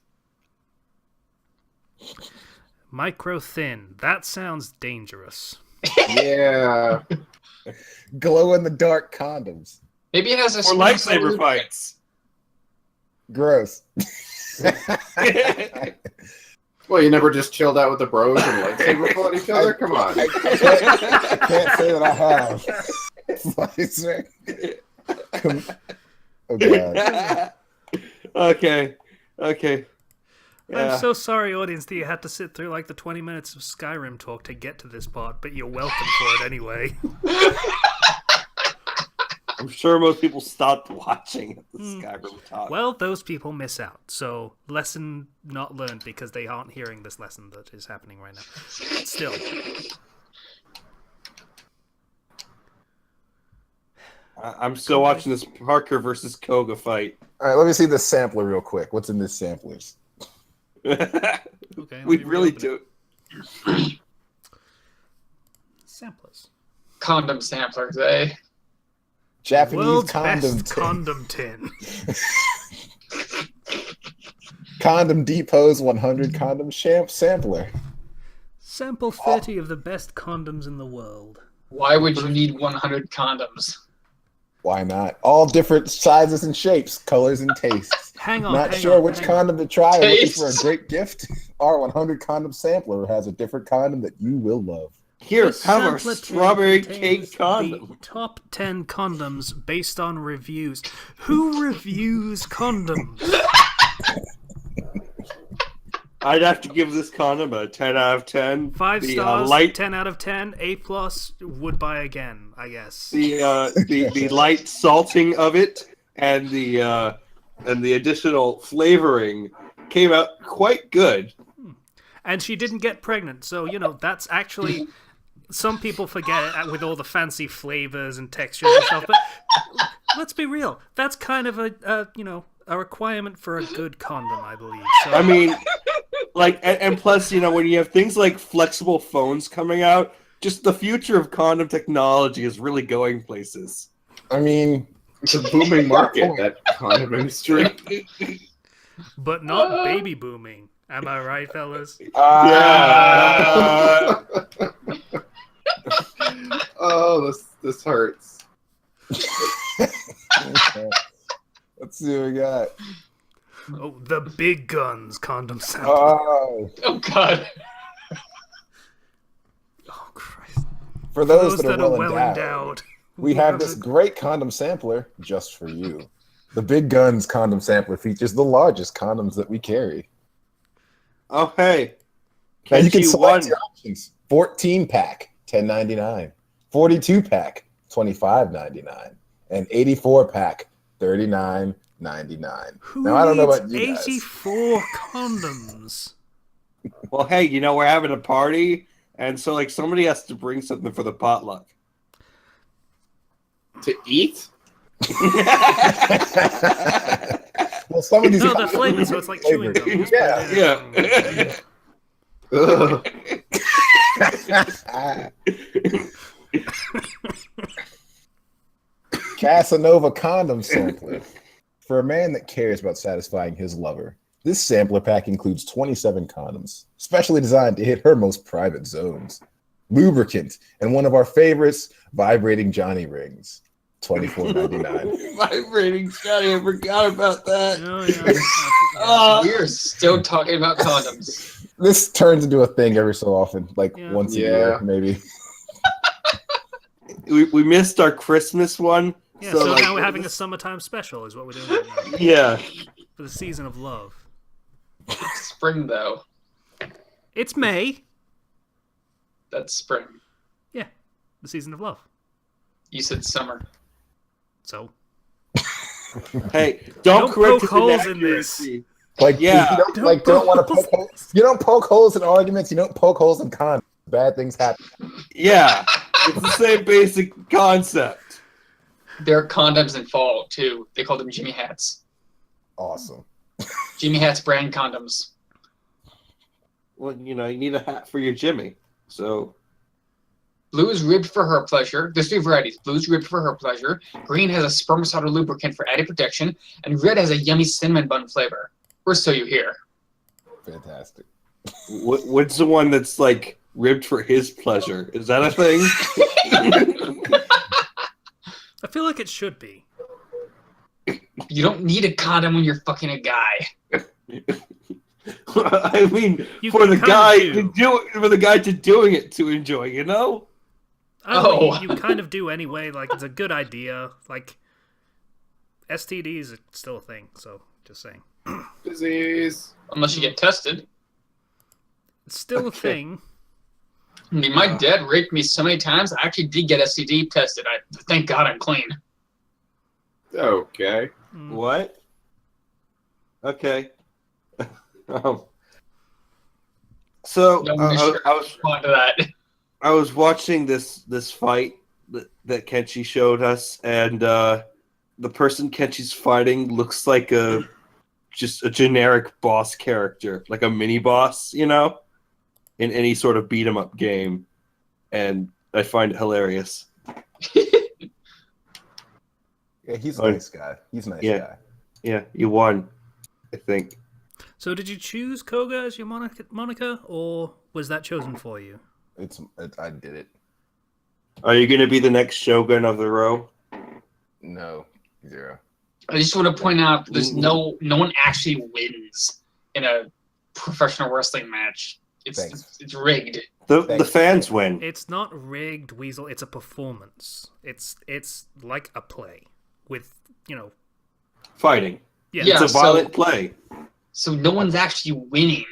[SPEAKER 1] micro thin. That sounds dangerous.
[SPEAKER 5] Yeah.
[SPEAKER 2] Glow-in-the-dark condoms.
[SPEAKER 4] Maybe it has a
[SPEAKER 6] For lightsaber fights.
[SPEAKER 2] Gross.
[SPEAKER 5] Well, you never just chilled out with the bros and lightsaber fought each other? Come on.
[SPEAKER 2] I can't say that I have. Slicer. Oh, God.
[SPEAKER 6] Okay.
[SPEAKER 1] I'm so sorry, audience, that you had to sit through like the 20 minutes of Skyrim talk to get to this part, but you're welcome for it anyway.
[SPEAKER 6] I'm sure most people stopped watching the Skyrim talk.
[SPEAKER 1] Well, those people miss out. So, lesson not learned because they aren't hearing this lesson that is happening right now. Still.
[SPEAKER 6] I'm still watching this Parker versus Koga fight.
[SPEAKER 2] All right, let me see the sampler real quick. What's in this samplers?
[SPEAKER 1] Okay,
[SPEAKER 6] We
[SPEAKER 1] let me
[SPEAKER 6] really
[SPEAKER 1] reopen
[SPEAKER 6] do.
[SPEAKER 1] it. Samplers.
[SPEAKER 4] Condom samplers, eh?
[SPEAKER 2] Japanese
[SPEAKER 1] World's
[SPEAKER 2] condom
[SPEAKER 1] best
[SPEAKER 2] tin.
[SPEAKER 1] condom tin.
[SPEAKER 2] Condom Depot's 100 condom sampler.
[SPEAKER 1] Sample 30 of the best condoms in the world.
[SPEAKER 4] Why would you need 100 condoms?
[SPEAKER 2] Why not? All different sizes and shapes, colors and tastes.
[SPEAKER 1] Hang on.
[SPEAKER 2] Not
[SPEAKER 1] hang
[SPEAKER 2] sure
[SPEAKER 1] on,
[SPEAKER 2] which
[SPEAKER 1] hang on.
[SPEAKER 2] condom to try. Or looking for a
[SPEAKER 4] Tastes.
[SPEAKER 2] great gift? Our 100 condom sampler has a different condom that you will love.
[SPEAKER 6] Here,
[SPEAKER 1] This
[SPEAKER 6] have our
[SPEAKER 1] sampler tin
[SPEAKER 6] strawberry
[SPEAKER 1] contains
[SPEAKER 6] cake condom.
[SPEAKER 1] The top 10 condoms based on reviews. Who reviews condoms?
[SPEAKER 6] I'd have to give this condom a 10 out of 10.
[SPEAKER 1] 5
[SPEAKER 6] The,
[SPEAKER 1] stars,
[SPEAKER 6] light,
[SPEAKER 1] 10 out of 10, A+, would buy again, I guess.
[SPEAKER 6] the light salting of it and the additional flavoring came out quite good.
[SPEAKER 1] And she didn't get pregnant, so, you know, that's actually... Some people forget it with all the fancy flavors and textures and stuff, but let's be real. That's kind of a requirement for a good condom, I believe. So,
[SPEAKER 6] I mean, like, and plus, you know, when you have things like flexible phones coming out, just the future of condom technology is really going places.
[SPEAKER 2] I mean,
[SPEAKER 5] It's a booming market, that condom industry.
[SPEAKER 1] but not baby booming. Am I right, fellas?
[SPEAKER 6] Yeah.
[SPEAKER 2] Oh, this hurts. Let's see what we got.
[SPEAKER 1] Oh, the big guns condom sample.
[SPEAKER 2] Oh,
[SPEAKER 4] Oh God.
[SPEAKER 1] Oh, Christ.
[SPEAKER 2] for those that are well endowed,
[SPEAKER 1] endowed.
[SPEAKER 2] we have this great condom sampler just for you. The Big Guns condom sampler features the largest condoms that we carry.
[SPEAKER 6] Oh, hey.
[SPEAKER 2] Now you can
[SPEAKER 6] Kenchi
[SPEAKER 2] select
[SPEAKER 6] won.
[SPEAKER 2] your options. 14-pack, $10.99. 42-pack, $25.99. And 84-pack, $39.99.
[SPEAKER 1] Who
[SPEAKER 2] Now I don't know
[SPEAKER 1] needs
[SPEAKER 2] about you guys.
[SPEAKER 1] 84 condoms?
[SPEAKER 6] Well, hey, you know, we're having a party, and so, like, somebody has to bring something for the potluck.
[SPEAKER 5] To eat?
[SPEAKER 2] Well, some of these
[SPEAKER 1] No, they're flavored, so it's like chewing gum. Just put it in.
[SPEAKER 6] Yeah.
[SPEAKER 2] Ugh. Casanova condom sampler. For a man that cares about satisfying his lover, this sampler pack includes 27 condoms, specially designed to hit her most private zones. Lubricant, and one of our favorites, vibrating Johnny rings. $24.99.
[SPEAKER 6] Vibrating Johnny, I forgot about that.
[SPEAKER 1] Oh, yeah.
[SPEAKER 4] We are still talking about condoms.
[SPEAKER 2] This turns into a thing every so often, like
[SPEAKER 1] Yeah.
[SPEAKER 2] once a year, maybe.
[SPEAKER 6] We missed our Christmas one.
[SPEAKER 1] Yeah,
[SPEAKER 6] so
[SPEAKER 1] so
[SPEAKER 6] like,
[SPEAKER 1] now we're having a summertime special, is what we're doing right now.
[SPEAKER 6] Yeah.
[SPEAKER 1] For the season of love.
[SPEAKER 4] Spring though.
[SPEAKER 1] It's May.
[SPEAKER 4] That's spring.
[SPEAKER 1] Yeah, the season of love.
[SPEAKER 4] You said summer.
[SPEAKER 1] So,
[SPEAKER 6] Hey, don't correct
[SPEAKER 1] poke
[SPEAKER 6] his
[SPEAKER 1] holes in this.
[SPEAKER 6] inaccuracy.
[SPEAKER 2] Like,
[SPEAKER 6] Yeah.
[SPEAKER 2] you don't want to poke holes. You don't poke holes in arguments. You don't poke holes in condoms. Bad things happen.
[SPEAKER 6] Yeah, it's the same basic concept.
[SPEAKER 4] There are condoms in fall too. They call them Jimmy Hats.
[SPEAKER 2] Awesome.
[SPEAKER 4] Jimmy Hats brand condoms.
[SPEAKER 6] Well, you know, you need a hat for your Jimmy. So,
[SPEAKER 4] Blue is ribbed for her pleasure. There's 3 varieties. Blue is ribbed for her pleasure. Green has a spermicidal lubricant for added protection. And red has a yummy cinnamon bun flavor. Or so you hear.
[SPEAKER 2] Fantastic.
[SPEAKER 6] what's the one that's like ribbed for his pleasure? Is that a thing?
[SPEAKER 1] I feel like it should be.
[SPEAKER 4] You don't need a condom when you're fucking a guy.
[SPEAKER 6] I mean,
[SPEAKER 1] You
[SPEAKER 6] for the
[SPEAKER 1] kinda
[SPEAKER 6] guy
[SPEAKER 1] do.
[SPEAKER 6] to do it, for the guy to doing it to enjoy, you know?
[SPEAKER 1] I
[SPEAKER 4] Oh.
[SPEAKER 1] mean, you kind of do anyway. Like, it's a good idea. Like, STDs are still a thing, so just saying.
[SPEAKER 5] Disease.
[SPEAKER 4] Unless you get tested.
[SPEAKER 1] It's still a thing.
[SPEAKER 4] I mean, my dad raped me so many times, I actually did get STD tested. Thank God I'm clean.
[SPEAKER 5] Okay.
[SPEAKER 1] Mm.
[SPEAKER 6] What? Okay. So
[SPEAKER 4] No, we should
[SPEAKER 6] I was
[SPEAKER 4] respond to that.
[SPEAKER 6] I was watching this fight that Kenchi showed us, and the person Kenchi's fighting looks like just a generic boss character, like a mini boss, you know, in any sort of beat 'em up game, and I find it hilarious.
[SPEAKER 2] Yeah, he's a
[SPEAKER 6] Oh,
[SPEAKER 2] nice guy. He's a nice
[SPEAKER 6] yeah.
[SPEAKER 2] guy.
[SPEAKER 6] Yeah, you won, I think.
[SPEAKER 1] So, did you choose Koga as your moniker, or was that chosen for you?
[SPEAKER 2] I did it.
[SPEAKER 6] Are you going to be the next Shogun of the row?
[SPEAKER 2] No, 0.
[SPEAKER 4] I just want to point out there's no one actually wins in a professional wrestling match.
[SPEAKER 2] Thanks.
[SPEAKER 4] It's rigged.
[SPEAKER 6] The
[SPEAKER 2] Thanks.
[SPEAKER 6] fans win.
[SPEAKER 1] It's not rigged, Weasel. It's a performance. It's like a play with,
[SPEAKER 6] Fighting.
[SPEAKER 1] yeah.
[SPEAKER 4] Yeah.
[SPEAKER 6] It's a violent play.
[SPEAKER 4] So no one's actually winning.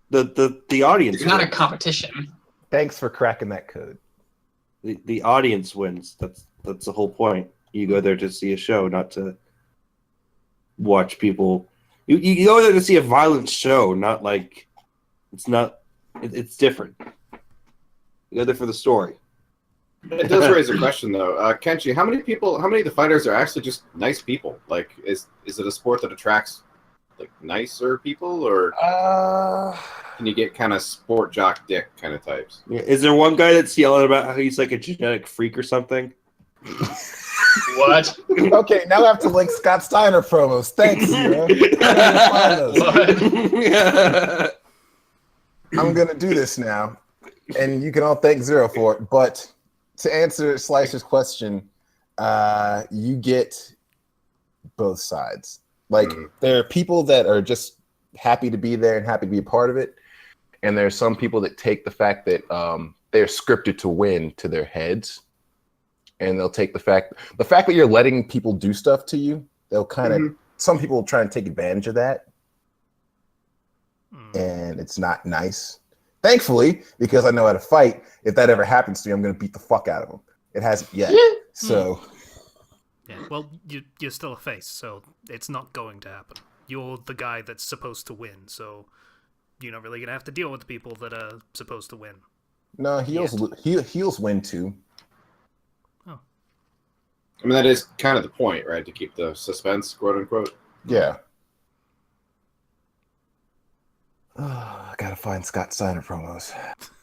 [SPEAKER 6] The audience.
[SPEAKER 4] It's not a
[SPEAKER 6] wins.
[SPEAKER 4] competition.
[SPEAKER 2] Thanks for cracking that code.
[SPEAKER 6] The audience wins. That's the whole point. You go there to see a show, not to watch people. You go there to see a violent show, not like it's different. You go there for the story.
[SPEAKER 5] It does raise a question though, Kenchi. How many of the fighters are actually just nice people? Like, is it a sport that attracts like nicer people, or can you get kind of sport jock dick kind of types?
[SPEAKER 6] Yeah, is there one guy that's yelling about how he's like a genetic freak or something?
[SPEAKER 4] What?
[SPEAKER 2] Okay, now I have to link Scott Steiner promos. Thanks, Zero.
[SPEAKER 4] What?
[SPEAKER 2] I'm gonna do this now, and you can all thank Zero for it. But to answer Slicer's question, you get both sides. Like, there are people that are just happy to be there and happy to be a part of it, and there are some people that take the fact that they're scripted to win to their heads, and they'll take the fact that you're letting people do stuff to you. They'll kind of some people will try and take advantage of that, and it's not nice. Thankfully, because I know how to fight, if that ever happens to me, I'm going to beat the fuck out of them. It hasn't yet, so.
[SPEAKER 1] Yeah, well, you're still a face, so it's not going to happen. You're the guy that's supposed to win, so you're not really going to have to deal with the people that are supposed to win.
[SPEAKER 2] No, heels win too.
[SPEAKER 1] Oh.
[SPEAKER 5] I mean, that is kind of the point, right? To keep the suspense, quote unquote.
[SPEAKER 2] Yeah. I gotta find Scott Steiner promos.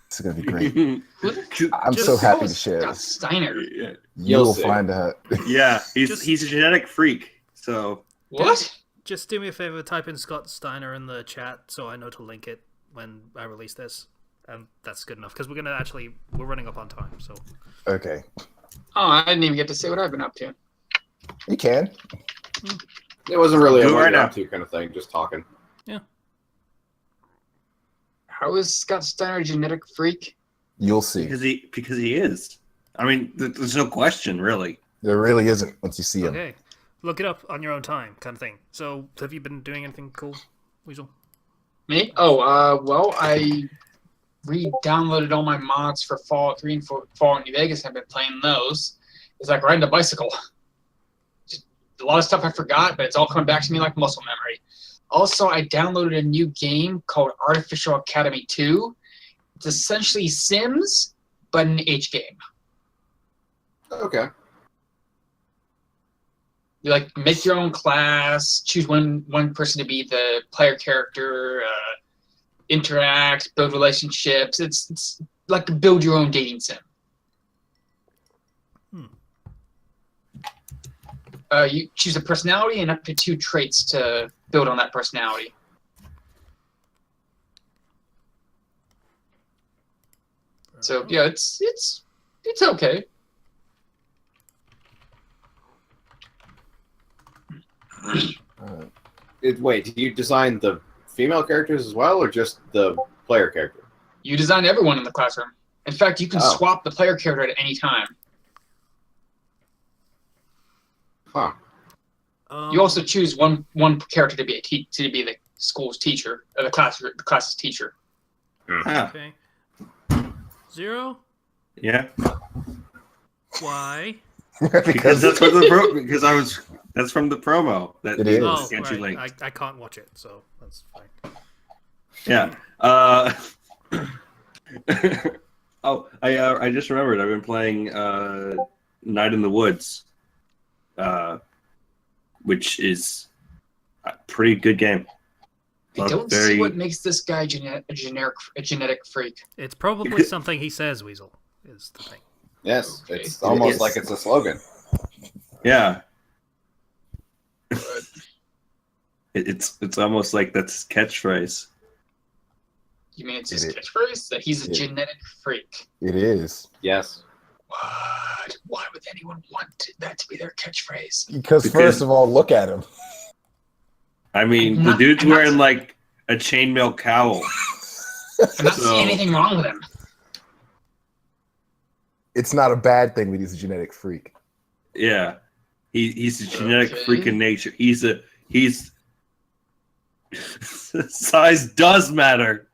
[SPEAKER 2] This is gonna be great. I'm so happy to share
[SPEAKER 4] Scott
[SPEAKER 2] this.
[SPEAKER 4] Steiner.
[SPEAKER 2] You'll find out.
[SPEAKER 6] Yeah, he's a genetic freak. So
[SPEAKER 4] What?
[SPEAKER 1] Just do me a favor, type in Scott Steiner in the chat so I know to link it when I release this. And that's good enough, because we're running up on time, so.
[SPEAKER 2] Okay.
[SPEAKER 4] Oh, I didn't even get to say what I've been up to.
[SPEAKER 2] You can.
[SPEAKER 5] It wasn't really a
[SPEAKER 6] Do it
[SPEAKER 5] what
[SPEAKER 6] right
[SPEAKER 5] you're
[SPEAKER 6] now.
[SPEAKER 5] up to kind of thing, just talking.
[SPEAKER 1] Yeah.
[SPEAKER 4] How is Scott Steiner a genetic freak?
[SPEAKER 2] You'll see.
[SPEAKER 6] because he is. I mean, there's no question, really.
[SPEAKER 2] There really isn't once you see him.
[SPEAKER 1] Okay. Look it up on your own time, kind of thing. So, have you been doing anything cool, Weasel?
[SPEAKER 4] Me? Oh, well, I re-downloaded all my mods for Fallout 3 and for Fallout New Vegas. I've been playing those. It's like riding a bicycle. Just a lot of stuff I forgot, but it's all coming back to me like muscle memory. Also, I downloaded a new game called Artificial Academy 2. It's essentially Sims, but an H game.
[SPEAKER 5] Okay.
[SPEAKER 4] You like make your own class, choose one person to be the player character, interact, build relationships. It's like a build your own dating sim. You choose a personality and up to 2 traits to build on that personality. So yeah, it's okay.
[SPEAKER 5] Wait, do you design the female characters as well, or just the player character?
[SPEAKER 4] You design everyone in the classroom. In fact, you can swap the player character at any time.
[SPEAKER 5] Huh.
[SPEAKER 4] You also choose one character to be the school's teacher, or the class's teacher.
[SPEAKER 6] Ah,
[SPEAKER 1] Okay. Zero?
[SPEAKER 6] yeah,
[SPEAKER 1] Why?
[SPEAKER 6] because that's what that's from the promo. That
[SPEAKER 2] It is.
[SPEAKER 1] Oh,
[SPEAKER 6] Kenchi
[SPEAKER 1] right.
[SPEAKER 6] linked.
[SPEAKER 1] I can't watch it, so that's fine.
[SPEAKER 6] Yeah. Oh, I just remembered. I've been playing Night in the Woods, which is a pretty good game.
[SPEAKER 4] I don't see what makes this guy a genetic freak.
[SPEAKER 1] It's probably something he says, Weasel, is the thing.
[SPEAKER 5] Yes,
[SPEAKER 4] Okay.
[SPEAKER 5] it's almost
[SPEAKER 6] Yes.
[SPEAKER 5] like it's a slogan.
[SPEAKER 6] Yeah. It's almost like that's his catchphrase.
[SPEAKER 4] You mean it's his
[SPEAKER 2] It is.
[SPEAKER 4] catchphrase that he's a
[SPEAKER 2] Yeah.
[SPEAKER 4] genetic freak?
[SPEAKER 2] It is.
[SPEAKER 5] Yes.
[SPEAKER 4] What? Why would anyone want that to be their catchphrase?
[SPEAKER 2] Because first of all, look at him.
[SPEAKER 6] I mean, the
[SPEAKER 4] Not-
[SPEAKER 6] dude's
[SPEAKER 4] I'm not-
[SPEAKER 6] wearing like a chainmail cowl.
[SPEAKER 4] I'm not
[SPEAKER 6] So-
[SPEAKER 4] seeing anything wrong with him.
[SPEAKER 2] It's not a bad thing when he's a genetic freak.
[SPEAKER 6] Yeah, he's a genetic
[SPEAKER 4] Okay.
[SPEAKER 6] freak in nature. He's size does matter.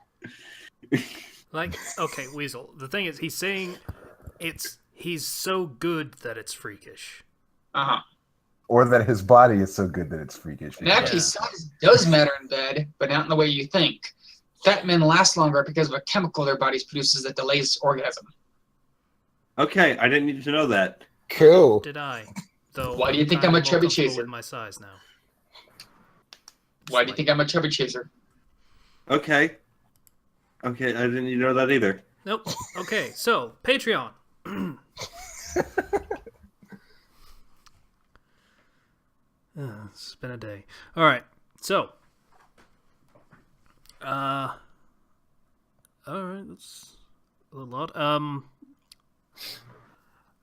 [SPEAKER 1] Like, okay, Weasel. The thing is, he's saying he's so good that it's freakish.
[SPEAKER 4] Uh-huh.
[SPEAKER 2] Or that his body is so good that it's freakish.
[SPEAKER 4] And actually, size does matter in bed, but not in the way you think. Fat men last longer because of a chemical their bodies produces that delays orgasm.
[SPEAKER 6] Okay, I didn't need to know that.
[SPEAKER 2] Cool.
[SPEAKER 1] Did I? Though,
[SPEAKER 4] Why do you think I'm a
[SPEAKER 1] more
[SPEAKER 4] chubby
[SPEAKER 1] comfortable
[SPEAKER 4] chaser?
[SPEAKER 1] with my size now.
[SPEAKER 4] Why do you think I'm a chubby chaser?
[SPEAKER 6] Okay. Okay, I didn't need to know that either.
[SPEAKER 1] Nope. Okay, so Patreon. It's been a day. All right, so. All right, that's a lot.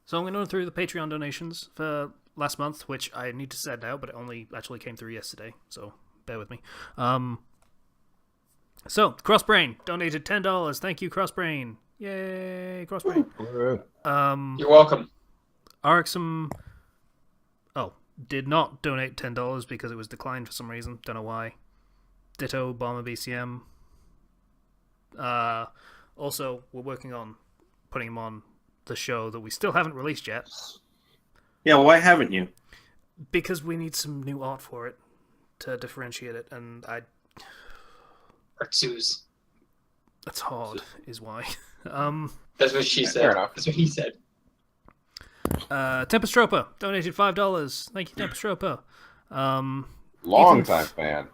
[SPEAKER 1] So I'm going to run through the Patreon donations for last month, which I need to send out, but it only actually came through yesterday, so bear with me. So Crossbrain donated $10. Thank you, Crossbrain. Yay, Crossbrain.
[SPEAKER 4] You're welcome.
[SPEAKER 1] Arxum, did not donate $10 because it was declined for some reason. Don't know why. Ditto, Bomber BCM. Also, we're working on putting him on the show that we still haven't released yet.
[SPEAKER 6] Yeah, why haven't you?
[SPEAKER 1] Because we need some new art for it to differentiate it, and
[SPEAKER 4] Artsus.
[SPEAKER 1] that's hard, is why.
[SPEAKER 4] That's what she said.
[SPEAKER 2] Fair enough.
[SPEAKER 4] That's what he said.
[SPEAKER 1] Tempestropa donated $5. Thank you, Tempestropa.
[SPEAKER 5] Long time fan.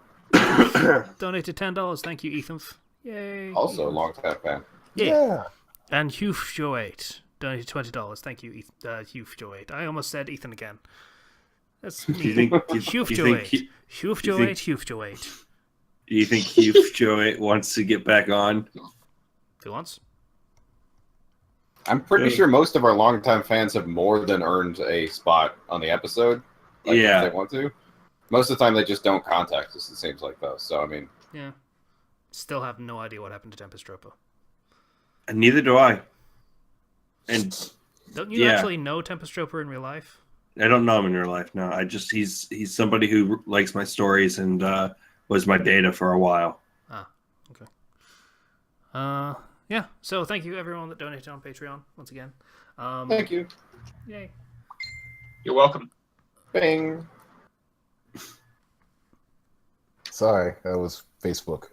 [SPEAKER 1] Donated $10. Thank you, Ethan. Yay.
[SPEAKER 5] Also a long time fan.
[SPEAKER 1] Yeah. And Hugh8 donated $20. Thank you, Hugh8. I almost said Ethan again. That's me. Hugh8. Hugh8.
[SPEAKER 6] Do you think Hugh wants to get back on?
[SPEAKER 1] If he wants.
[SPEAKER 5] I'm pretty sure most of our longtime fans have more than earned a spot on the episode. Like,
[SPEAKER 6] Yeah.
[SPEAKER 5] if they want to. Most of the time, they just don't contact us, it seems like, though. So, I mean...
[SPEAKER 1] Yeah. Still have no idea what happened to Tempestropa.
[SPEAKER 6] And neither do I. And
[SPEAKER 1] Don't you actually know Tempestropa in real life?
[SPEAKER 6] I don't know him in real life, no. He's somebody who likes my stories and was my beta for a while.
[SPEAKER 1] Ah, okay. Yeah, so thank you everyone that donated on Patreon, once again.
[SPEAKER 5] Thank you.
[SPEAKER 1] Yay.
[SPEAKER 4] You're welcome.
[SPEAKER 5] Bing.
[SPEAKER 2] Sorry, that was Facebook.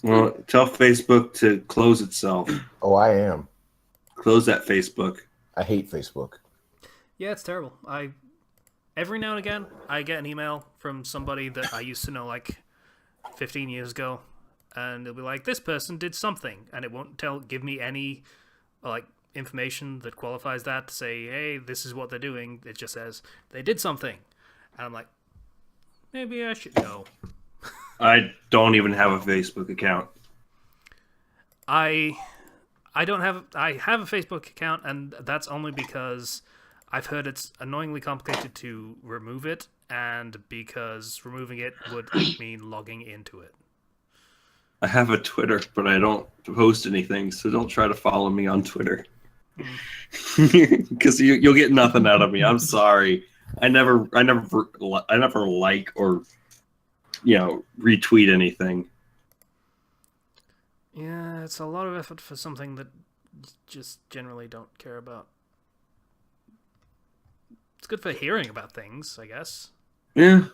[SPEAKER 6] Well, tell Facebook to close itself.
[SPEAKER 2] Oh, I am.
[SPEAKER 6] Close that Facebook.
[SPEAKER 2] I hate Facebook.
[SPEAKER 1] Yeah, it's terrible. Every now and again, I get an email from somebody that I used to know like 15 years ago, and it'll be like, this person did something, and it won't give me any like information that qualifies that to say, hey, this is what they're doing. It just says they did something, and I'm like, maybe I should know.
[SPEAKER 6] I don't even have a Facebook account.
[SPEAKER 1] I have a Facebook account, and that's only because I've heard it's annoyingly complicated to remove it, and because removing it would mean logging into it.
[SPEAKER 6] I have a Twitter, but I don't post anything, so don't try to follow me on Twitter. Because you'll get nothing out of me. I'm sorry. I never like or retweet anything.
[SPEAKER 1] Yeah, it's a lot of effort for something that you just generally don't care about. It's good for hearing about things, I guess.
[SPEAKER 6] Yeah,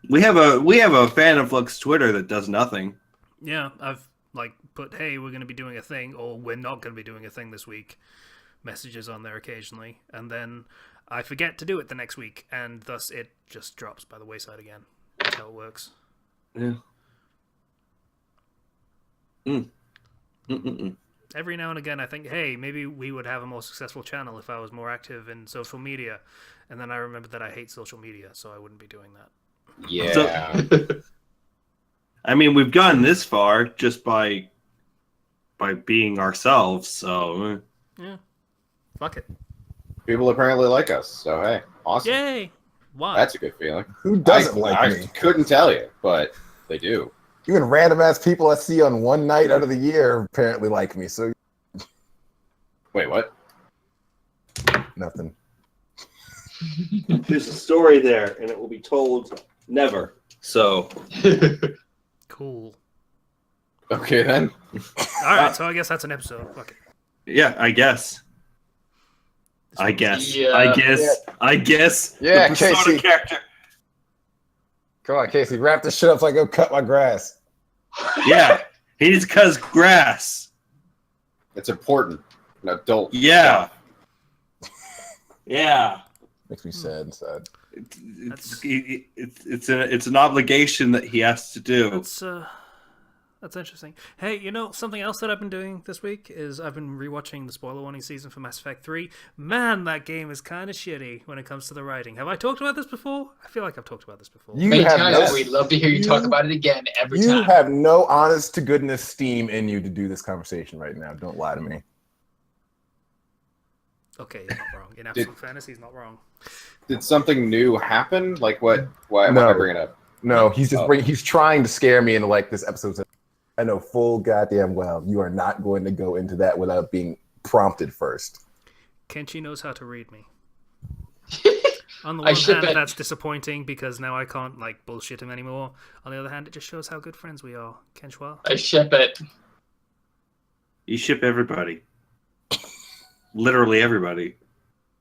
[SPEAKER 6] we have a Fandom Flux Twitter that does nothing.
[SPEAKER 1] Yeah, I've put, hey, we're going to be doing a thing, or we're not going to be doing a thing this week. Messages on there occasionally, and then I forget to do it the next week, and thus it just drops by the wayside again. That's how it works.
[SPEAKER 6] Yeah.
[SPEAKER 1] Every now and again, I think, hey, maybe we would have a more successful channel if I was more active in social media. And then I remember that I hate social media, so I wouldn't be doing that.
[SPEAKER 5] Yeah.
[SPEAKER 6] I mean, we've gotten this far just by being ourselves, so...
[SPEAKER 1] Yeah. Fuck it.
[SPEAKER 5] People apparently like us, so hey, awesome.
[SPEAKER 1] Yay! Why?
[SPEAKER 5] That's a good feeling.
[SPEAKER 2] Who doesn't like
[SPEAKER 5] I
[SPEAKER 2] me?
[SPEAKER 5] couldn't tell you, but they do.
[SPEAKER 2] Even random ass people I see on one night out of the year apparently like me. So
[SPEAKER 5] Wait, what?
[SPEAKER 2] nothing.
[SPEAKER 6] There's a story there, and it will be told never. So,
[SPEAKER 1] Cool.
[SPEAKER 5] Okay then.
[SPEAKER 1] All right, so I guess that's an episode. Fuck it.
[SPEAKER 6] Yeah, I guess.
[SPEAKER 4] Yeah.
[SPEAKER 6] I guess.
[SPEAKER 2] Yeah,
[SPEAKER 6] the Persona
[SPEAKER 2] Casey.
[SPEAKER 6] character.
[SPEAKER 2] Come on, Casey, wrap this shit up so I go cut my grass.
[SPEAKER 6] Yeah, he needs to cut his grass.
[SPEAKER 5] It's important. An adult.
[SPEAKER 6] Yeah. Yeah.
[SPEAKER 2] Makes me sad inside.
[SPEAKER 6] It's an obligation that he has to do.
[SPEAKER 1] That's interesting. Hey, you know, something else that I've been doing this week is I've been rewatching the spoiler warning season for Mass Effect 3. Man, that game is kind of shitty when it comes to the writing. Have I talked about this before? I feel like I've talked about this before.
[SPEAKER 2] You
[SPEAKER 4] Many
[SPEAKER 2] have
[SPEAKER 4] times.
[SPEAKER 2] no,
[SPEAKER 4] We'd love to hear you talk about it again every
[SPEAKER 2] you
[SPEAKER 4] time.
[SPEAKER 2] have no honest to goodness steam in you to do this conversation right now. Don't lie to me.
[SPEAKER 1] Okay, he's not wrong. In absolute fairness, he's not wrong.
[SPEAKER 5] Did something new happen? Like what? Why am I bringing it up?
[SPEAKER 2] No, he's just he's trying to scare me into like this episode. I know full goddamn well you are not going to go into that without being prompted first.
[SPEAKER 1] Kenchi knows how to read me. On the one hand, that's disappointing because now I can't like bullshit him anymore. On the other hand, it just shows how good friends we are, Kenchua.
[SPEAKER 4] I ship it.
[SPEAKER 6] You ship everybody. Literally everybody.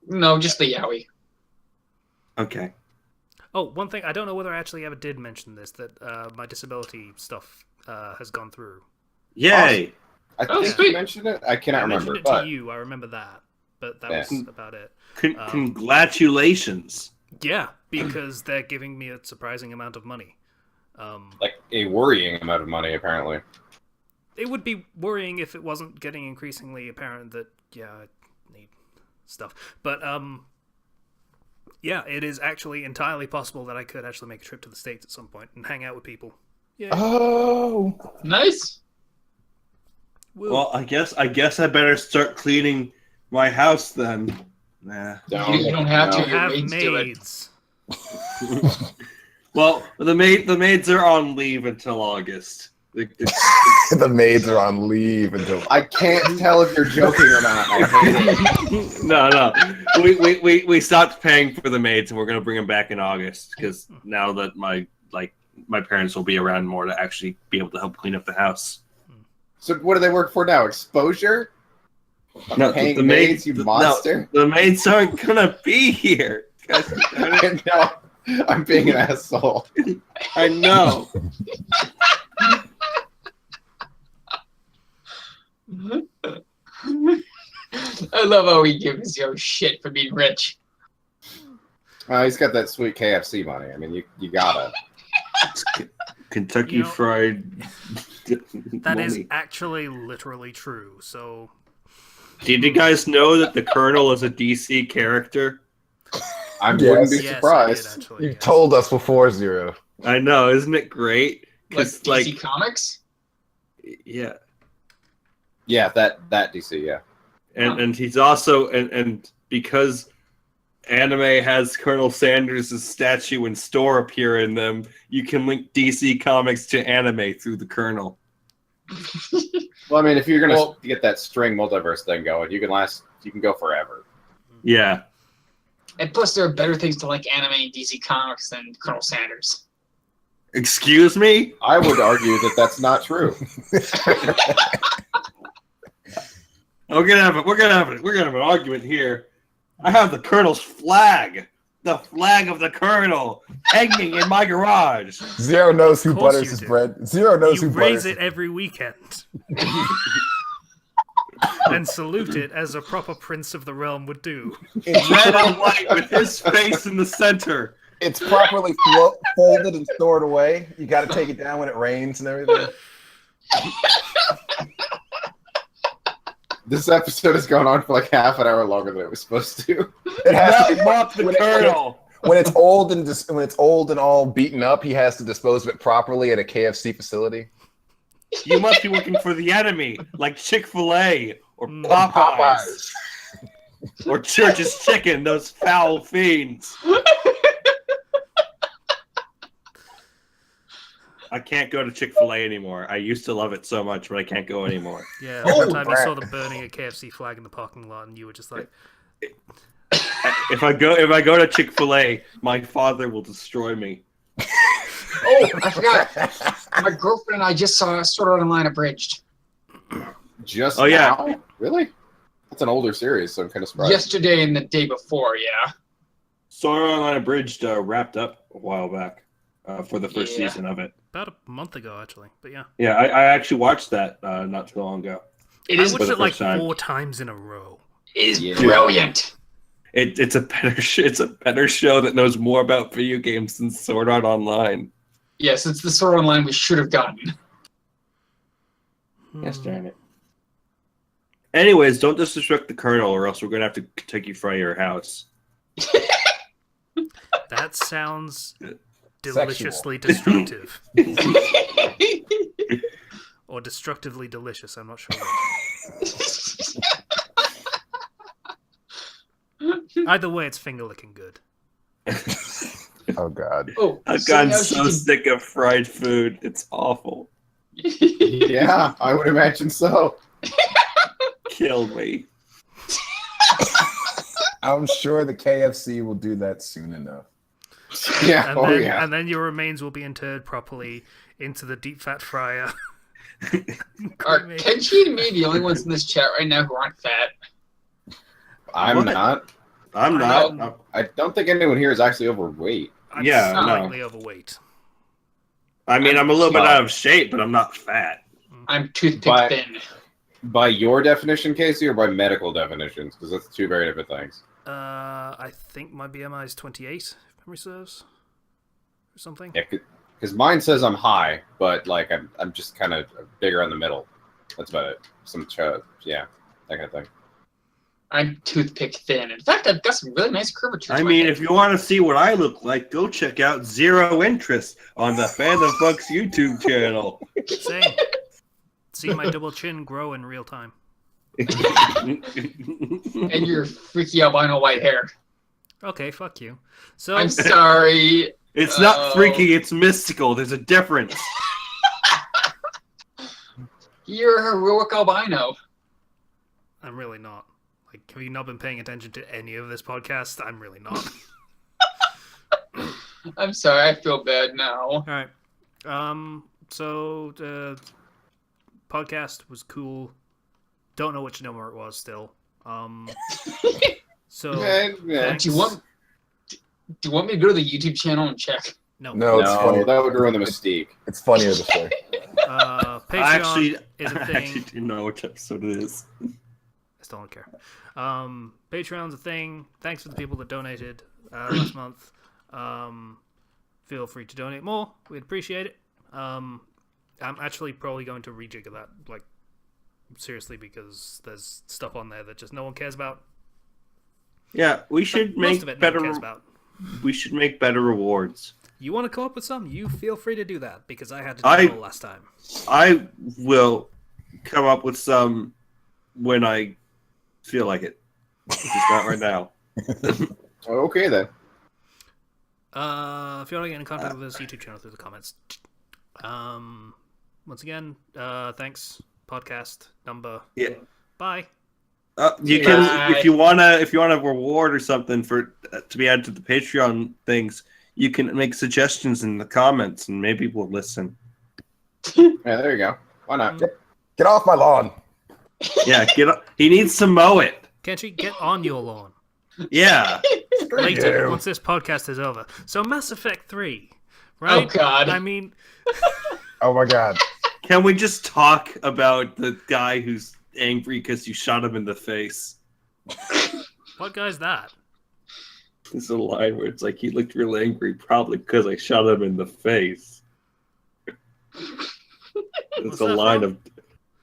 [SPEAKER 4] No, just the yaoi.
[SPEAKER 6] Okay.
[SPEAKER 1] Oh, one thing, I don't know whether I actually ever did mention this, that my disability stuff has gone through.
[SPEAKER 6] Yay!
[SPEAKER 5] I think you mentioned it. I cannot remember.
[SPEAKER 1] I mentioned it to you, I remember that. But that was about it.
[SPEAKER 6] Congratulations.
[SPEAKER 1] Yeah, because they're giving me a surprising amount of money.
[SPEAKER 5] Like a worrying amount of money, apparently.
[SPEAKER 1] It would be worrying if it wasn't getting increasingly apparent that, yeah, I need stuff. But, yeah, it is actually entirely possible that I could actually make a trip to the States at some point and hang out with people. Yeah.
[SPEAKER 2] Oh,
[SPEAKER 4] Nice.
[SPEAKER 1] Woo.
[SPEAKER 6] Well, I guess I better start cleaning my house then. Nah.
[SPEAKER 4] You don't have to.
[SPEAKER 1] You
[SPEAKER 4] Your
[SPEAKER 1] have
[SPEAKER 4] maids do it.
[SPEAKER 1] maids.
[SPEAKER 6] Well, the maids are on leave until August.
[SPEAKER 2] the maids are on leave until.
[SPEAKER 5] I can't tell if you're joking or not. I hate it.
[SPEAKER 6] No. We stopped paying for the maids, and we're gonna bring them back in August because now that my parents will be around more to actually be able to help clean up the house.
[SPEAKER 5] So what do they work for now? Exposure?
[SPEAKER 6] No,
[SPEAKER 5] Paying
[SPEAKER 6] the
[SPEAKER 5] maids, you monster.
[SPEAKER 6] No, the maids aren't gonna be here.
[SPEAKER 5] No, I'm being an asshole.
[SPEAKER 6] I know.
[SPEAKER 4] I love how he gives you shit for being rich.
[SPEAKER 5] He's got that sweet KFC money. I mean, you gotta.
[SPEAKER 6] Kentucky Fried.
[SPEAKER 1] That
[SPEAKER 6] money.
[SPEAKER 1] is actually literally true. So,
[SPEAKER 6] did you guys know that the Colonel is a DC character?
[SPEAKER 5] I wouldn't be
[SPEAKER 1] yes,
[SPEAKER 5] surprised.
[SPEAKER 1] I did, actually,
[SPEAKER 2] You've told us before, Zero.
[SPEAKER 6] I know, isn't it great?
[SPEAKER 4] Like DC Comics?
[SPEAKER 6] Yeah.
[SPEAKER 5] Yeah, that DC, yeah.
[SPEAKER 6] And he's also and because anime has Colonel Sanders' statue and store appear in them, you can link DC Comics to anime through the Colonel.
[SPEAKER 5] Well, I mean, if you're gonna get that string multiverse thing going, you can go forever.
[SPEAKER 6] Yeah.
[SPEAKER 4] And plus, there are better things to like anime and DC Comics than Colonel Sanders.
[SPEAKER 6] Excuse me?
[SPEAKER 5] I would argue that that's not true.
[SPEAKER 6] We're gonna have an argument here. I have the Colonel's flag. The flag of the Colonel hanging in my garage.
[SPEAKER 2] Zero knows who
[SPEAKER 1] Of course
[SPEAKER 2] butters
[SPEAKER 1] you
[SPEAKER 2] his
[SPEAKER 1] do.
[SPEAKER 2] bread. Zero knows
[SPEAKER 1] you
[SPEAKER 2] who
[SPEAKER 1] raise
[SPEAKER 2] butters
[SPEAKER 1] it every weekend. And salute it as a proper prince of the realm would do.
[SPEAKER 6] Red and white with his face in the center.
[SPEAKER 2] It's properly folded and stored away. You got to take it down when it rains and everything.
[SPEAKER 5] This episode has gone on for like half an hour longer than it was supposed to.
[SPEAKER 2] It has to be
[SPEAKER 6] Mock the Colonel.
[SPEAKER 2] when it's old and all beaten up. He has to dispose of it properly at a KFC facility.
[SPEAKER 6] You must be working for the enemy, like Chick-fil-A or Popeyes. Or Church's Chicken, those foul fiends. I can't go to Chick-fil-A anymore. I used to love it so much, but I can't go anymore.
[SPEAKER 1] Yeah,
[SPEAKER 2] Oh,
[SPEAKER 1] one time you
[SPEAKER 2] crap.
[SPEAKER 1] saw them burning a KFC flag in the parking lot, and you were just like,
[SPEAKER 6] If I go to Chick-fil-A, my father will destroy me.
[SPEAKER 4] Oh, I forgot. My girlfriend and I just saw Sword Art Online abridged.
[SPEAKER 5] Just
[SPEAKER 6] Oh, yeah.
[SPEAKER 5] now? Really? That's an older series, so I'm kind of surprised.
[SPEAKER 4] Yesterday and the day before, yeah.
[SPEAKER 6] Sword Art Online Abridged wrapped up a while back for the first
[SPEAKER 4] Yeah.
[SPEAKER 6] season of it.
[SPEAKER 1] About a month ago, actually. But yeah.
[SPEAKER 6] Yeah, I actually watched that not too long ago.
[SPEAKER 4] It
[SPEAKER 1] I
[SPEAKER 4] is,
[SPEAKER 1] watched
[SPEAKER 6] for
[SPEAKER 1] it
[SPEAKER 6] the
[SPEAKER 1] like
[SPEAKER 6] first time.
[SPEAKER 1] 4 times in a row.
[SPEAKER 5] Yeah.
[SPEAKER 4] brilliant.
[SPEAKER 6] It's a better it's a better show that knows more about video games than Sword Art Online.
[SPEAKER 4] Yes, it's the Sword Art Online we should have gotten.
[SPEAKER 6] Yes, darn it. Anyways, don't disrespect the Colonel, or else we're gonna have to take you from your house.
[SPEAKER 1] That sounds
[SPEAKER 2] Sexual.
[SPEAKER 1] deliciously destructive. Or destructively delicious, I'm not sure which. Either way, it's finger licking good.
[SPEAKER 2] Oh God.
[SPEAKER 4] Oh,
[SPEAKER 6] I've
[SPEAKER 4] so
[SPEAKER 6] gotten
[SPEAKER 4] now
[SPEAKER 6] so
[SPEAKER 4] she
[SPEAKER 6] sick of fried food. It's awful.
[SPEAKER 4] can-
[SPEAKER 5] Yeah, I would imagine so.
[SPEAKER 6] Killed me.
[SPEAKER 2] I'm sure the KFC will do that soon enough.
[SPEAKER 5] Yeah,
[SPEAKER 1] And,
[SPEAKER 5] oh
[SPEAKER 1] then,
[SPEAKER 5] yeah.
[SPEAKER 1] and then your remains will be interred properly into the deep fat fryer.
[SPEAKER 4] Are
[SPEAKER 1] Creamy.
[SPEAKER 4] Kenchi and me the only ones in this chat right now who aren't fat?
[SPEAKER 5] I'm
[SPEAKER 6] What?
[SPEAKER 5] not.
[SPEAKER 6] I'm not.
[SPEAKER 5] I don't think anyone here is actually overweight.
[SPEAKER 1] I'm
[SPEAKER 6] Yeah, no.
[SPEAKER 1] slightly overweight.
[SPEAKER 6] I mean, I'm a little bit
[SPEAKER 5] Well-
[SPEAKER 6] out of shape, but I'm not fat.
[SPEAKER 4] I'm toothpick
[SPEAKER 5] But-
[SPEAKER 4] thin.
[SPEAKER 5] By your definition, Casey, or by medical definitions? Because that's two very different things.
[SPEAKER 1] I think my BMI is 28, if memory serves. Or something.
[SPEAKER 5] Yeah, because mine says I'm high, but like I'm just kind of bigger in the middle. That's about it. Yeah, that kind of thing.
[SPEAKER 4] I'm toothpick thin. In fact, I've got some really nice curvature. to
[SPEAKER 6] I
[SPEAKER 4] my
[SPEAKER 6] mean,
[SPEAKER 4] head.
[SPEAKER 6] if you want to see what I look like, go check out Zero Interest on the Fandom Flux YouTube channel.
[SPEAKER 1] Same. See my double chin grow in real time.
[SPEAKER 4] And your freaky albino white hair.
[SPEAKER 1] Okay, fuck you. So
[SPEAKER 4] I'm sorry.
[SPEAKER 6] It's not
[SPEAKER 4] Oh.
[SPEAKER 6] freaky, it's mystical. There's a difference.
[SPEAKER 4] You're a heroic albino.
[SPEAKER 1] I'm really not. Like, have you not been paying attention to any of this podcast? I'm really not.
[SPEAKER 4] I'm sorry. I feel bad now.
[SPEAKER 1] All right. So the podcast was cool. Don't know which number it was still. So thanks.
[SPEAKER 4] Do you want me to go to the YouTube channel and check?
[SPEAKER 1] No.
[SPEAKER 2] No, it's funny.
[SPEAKER 5] No, that would ruin the mystique.
[SPEAKER 2] It's funnier this way.
[SPEAKER 1] Patreon is a
[SPEAKER 6] I
[SPEAKER 1] thing.
[SPEAKER 6] actually do know which episode it is.
[SPEAKER 1] I still don't care. Patreon's a thing. Thanks for the people that donated last month. Feel free to donate more. We'd appreciate it. I'm actually probably going to rejigger that, like, seriously, because there's stuff on there that just no one cares about.
[SPEAKER 6] Yeah, we should
[SPEAKER 1] Most
[SPEAKER 6] make
[SPEAKER 1] of it no
[SPEAKER 6] better.
[SPEAKER 1] one cares about.
[SPEAKER 6] We should make better rewards.
[SPEAKER 1] You want to come up with some? You feel free to do that, because I had to do it all last time.
[SPEAKER 6] I will come up with some when I feel like it. Just not right now.
[SPEAKER 5] Okay then.
[SPEAKER 1] If you want to get in contact with this YouTube channel through the comments. Once again, thanks. Podcast number.
[SPEAKER 6] Yeah.
[SPEAKER 1] Bye.
[SPEAKER 6] You can if you wanna a reward or something for to be added to the Patreon things, you can make suggestions in the comments and maybe we'll listen.
[SPEAKER 5] Yeah, there you go. Why not?
[SPEAKER 2] Get off my lawn.
[SPEAKER 6] Yeah, he needs to mow it.
[SPEAKER 1] Kenchi, get on your lawn.
[SPEAKER 6] Yeah.
[SPEAKER 1] Later,
[SPEAKER 2] you.
[SPEAKER 1] once this podcast is over. So Mass Effect 3, right?
[SPEAKER 4] Oh, God.
[SPEAKER 1] I mean,
[SPEAKER 2] Oh my God.
[SPEAKER 6] Can we just talk about the guy who's angry because you shot him in the face?
[SPEAKER 1] what guy's that?
[SPEAKER 6] There's a line where it's like he looked real angry, probably because I shot him in the face. It's
[SPEAKER 1] What's
[SPEAKER 6] a
[SPEAKER 1] that
[SPEAKER 6] line
[SPEAKER 1] from?
[SPEAKER 6] of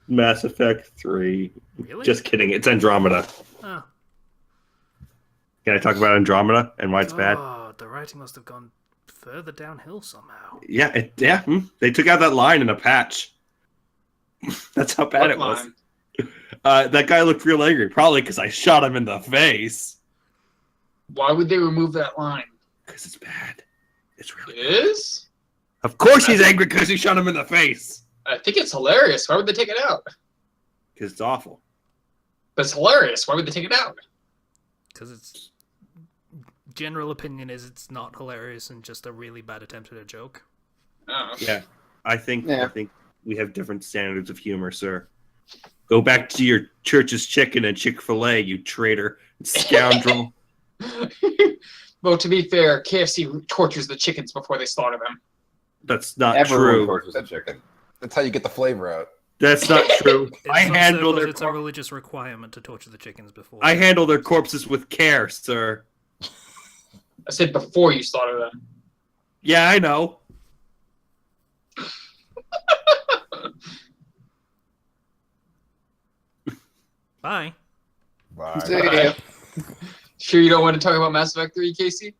[SPEAKER 6] Mass Effect 3.
[SPEAKER 1] Really?
[SPEAKER 6] Just kidding, it's Andromeda.
[SPEAKER 1] Oh.
[SPEAKER 6] Can I talk about Andromeda and why it's bad?
[SPEAKER 1] Oh, the writing must have gone further downhill somehow.
[SPEAKER 6] Yeah, they took out that line in a patch. That's how bad
[SPEAKER 4] What
[SPEAKER 6] it was.
[SPEAKER 4] line?
[SPEAKER 6] That guy looked real angry, probably because I shot him in the face.
[SPEAKER 4] Why would they remove that line?
[SPEAKER 6] Because it's bad. It's really
[SPEAKER 4] It
[SPEAKER 6] bad.
[SPEAKER 4] is?
[SPEAKER 6] Of course he's angry because he shot him in the face.
[SPEAKER 4] I think it's hilarious. Why would they take it out?
[SPEAKER 6] Because it's awful.
[SPEAKER 4] But it's hilarious. Why would they take it out?
[SPEAKER 1] Because it's... General opinion is it's not hilarious and just a really bad attempt at a joke.
[SPEAKER 4] Oh.
[SPEAKER 6] Yeah.
[SPEAKER 3] I think we have different standards of humor, sir. Go back to your church's chicken and Chick-fil-A, you traitor, scoundrel.
[SPEAKER 4] Well, to be fair, KFC tortures the chickens before they slaughter them.
[SPEAKER 3] That's not
[SPEAKER 5] Everyone
[SPEAKER 3] true.
[SPEAKER 5] tortures a chicken.
[SPEAKER 2] That's how you get the flavor out.
[SPEAKER 3] That's not true.
[SPEAKER 1] In
[SPEAKER 3] I
[SPEAKER 1] some
[SPEAKER 3] handle
[SPEAKER 1] circles,
[SPEAKER 3] their
[SPEAKER 1] it's a religious requirement to torture the chickens before.
[SPEAKER 3] I handle their corpses with care, sir.
[SPEAKER 4] I said before you slaughter them.
[SPEAKER 3] Yeah, I know.
[SPEAKER 1] Bye.
[SPEAKER 2] Bye.
[SPEAKER 5] See ya.
[SPEAKER 4] Sure you don't want to talk about Mass Effect 3, Casey?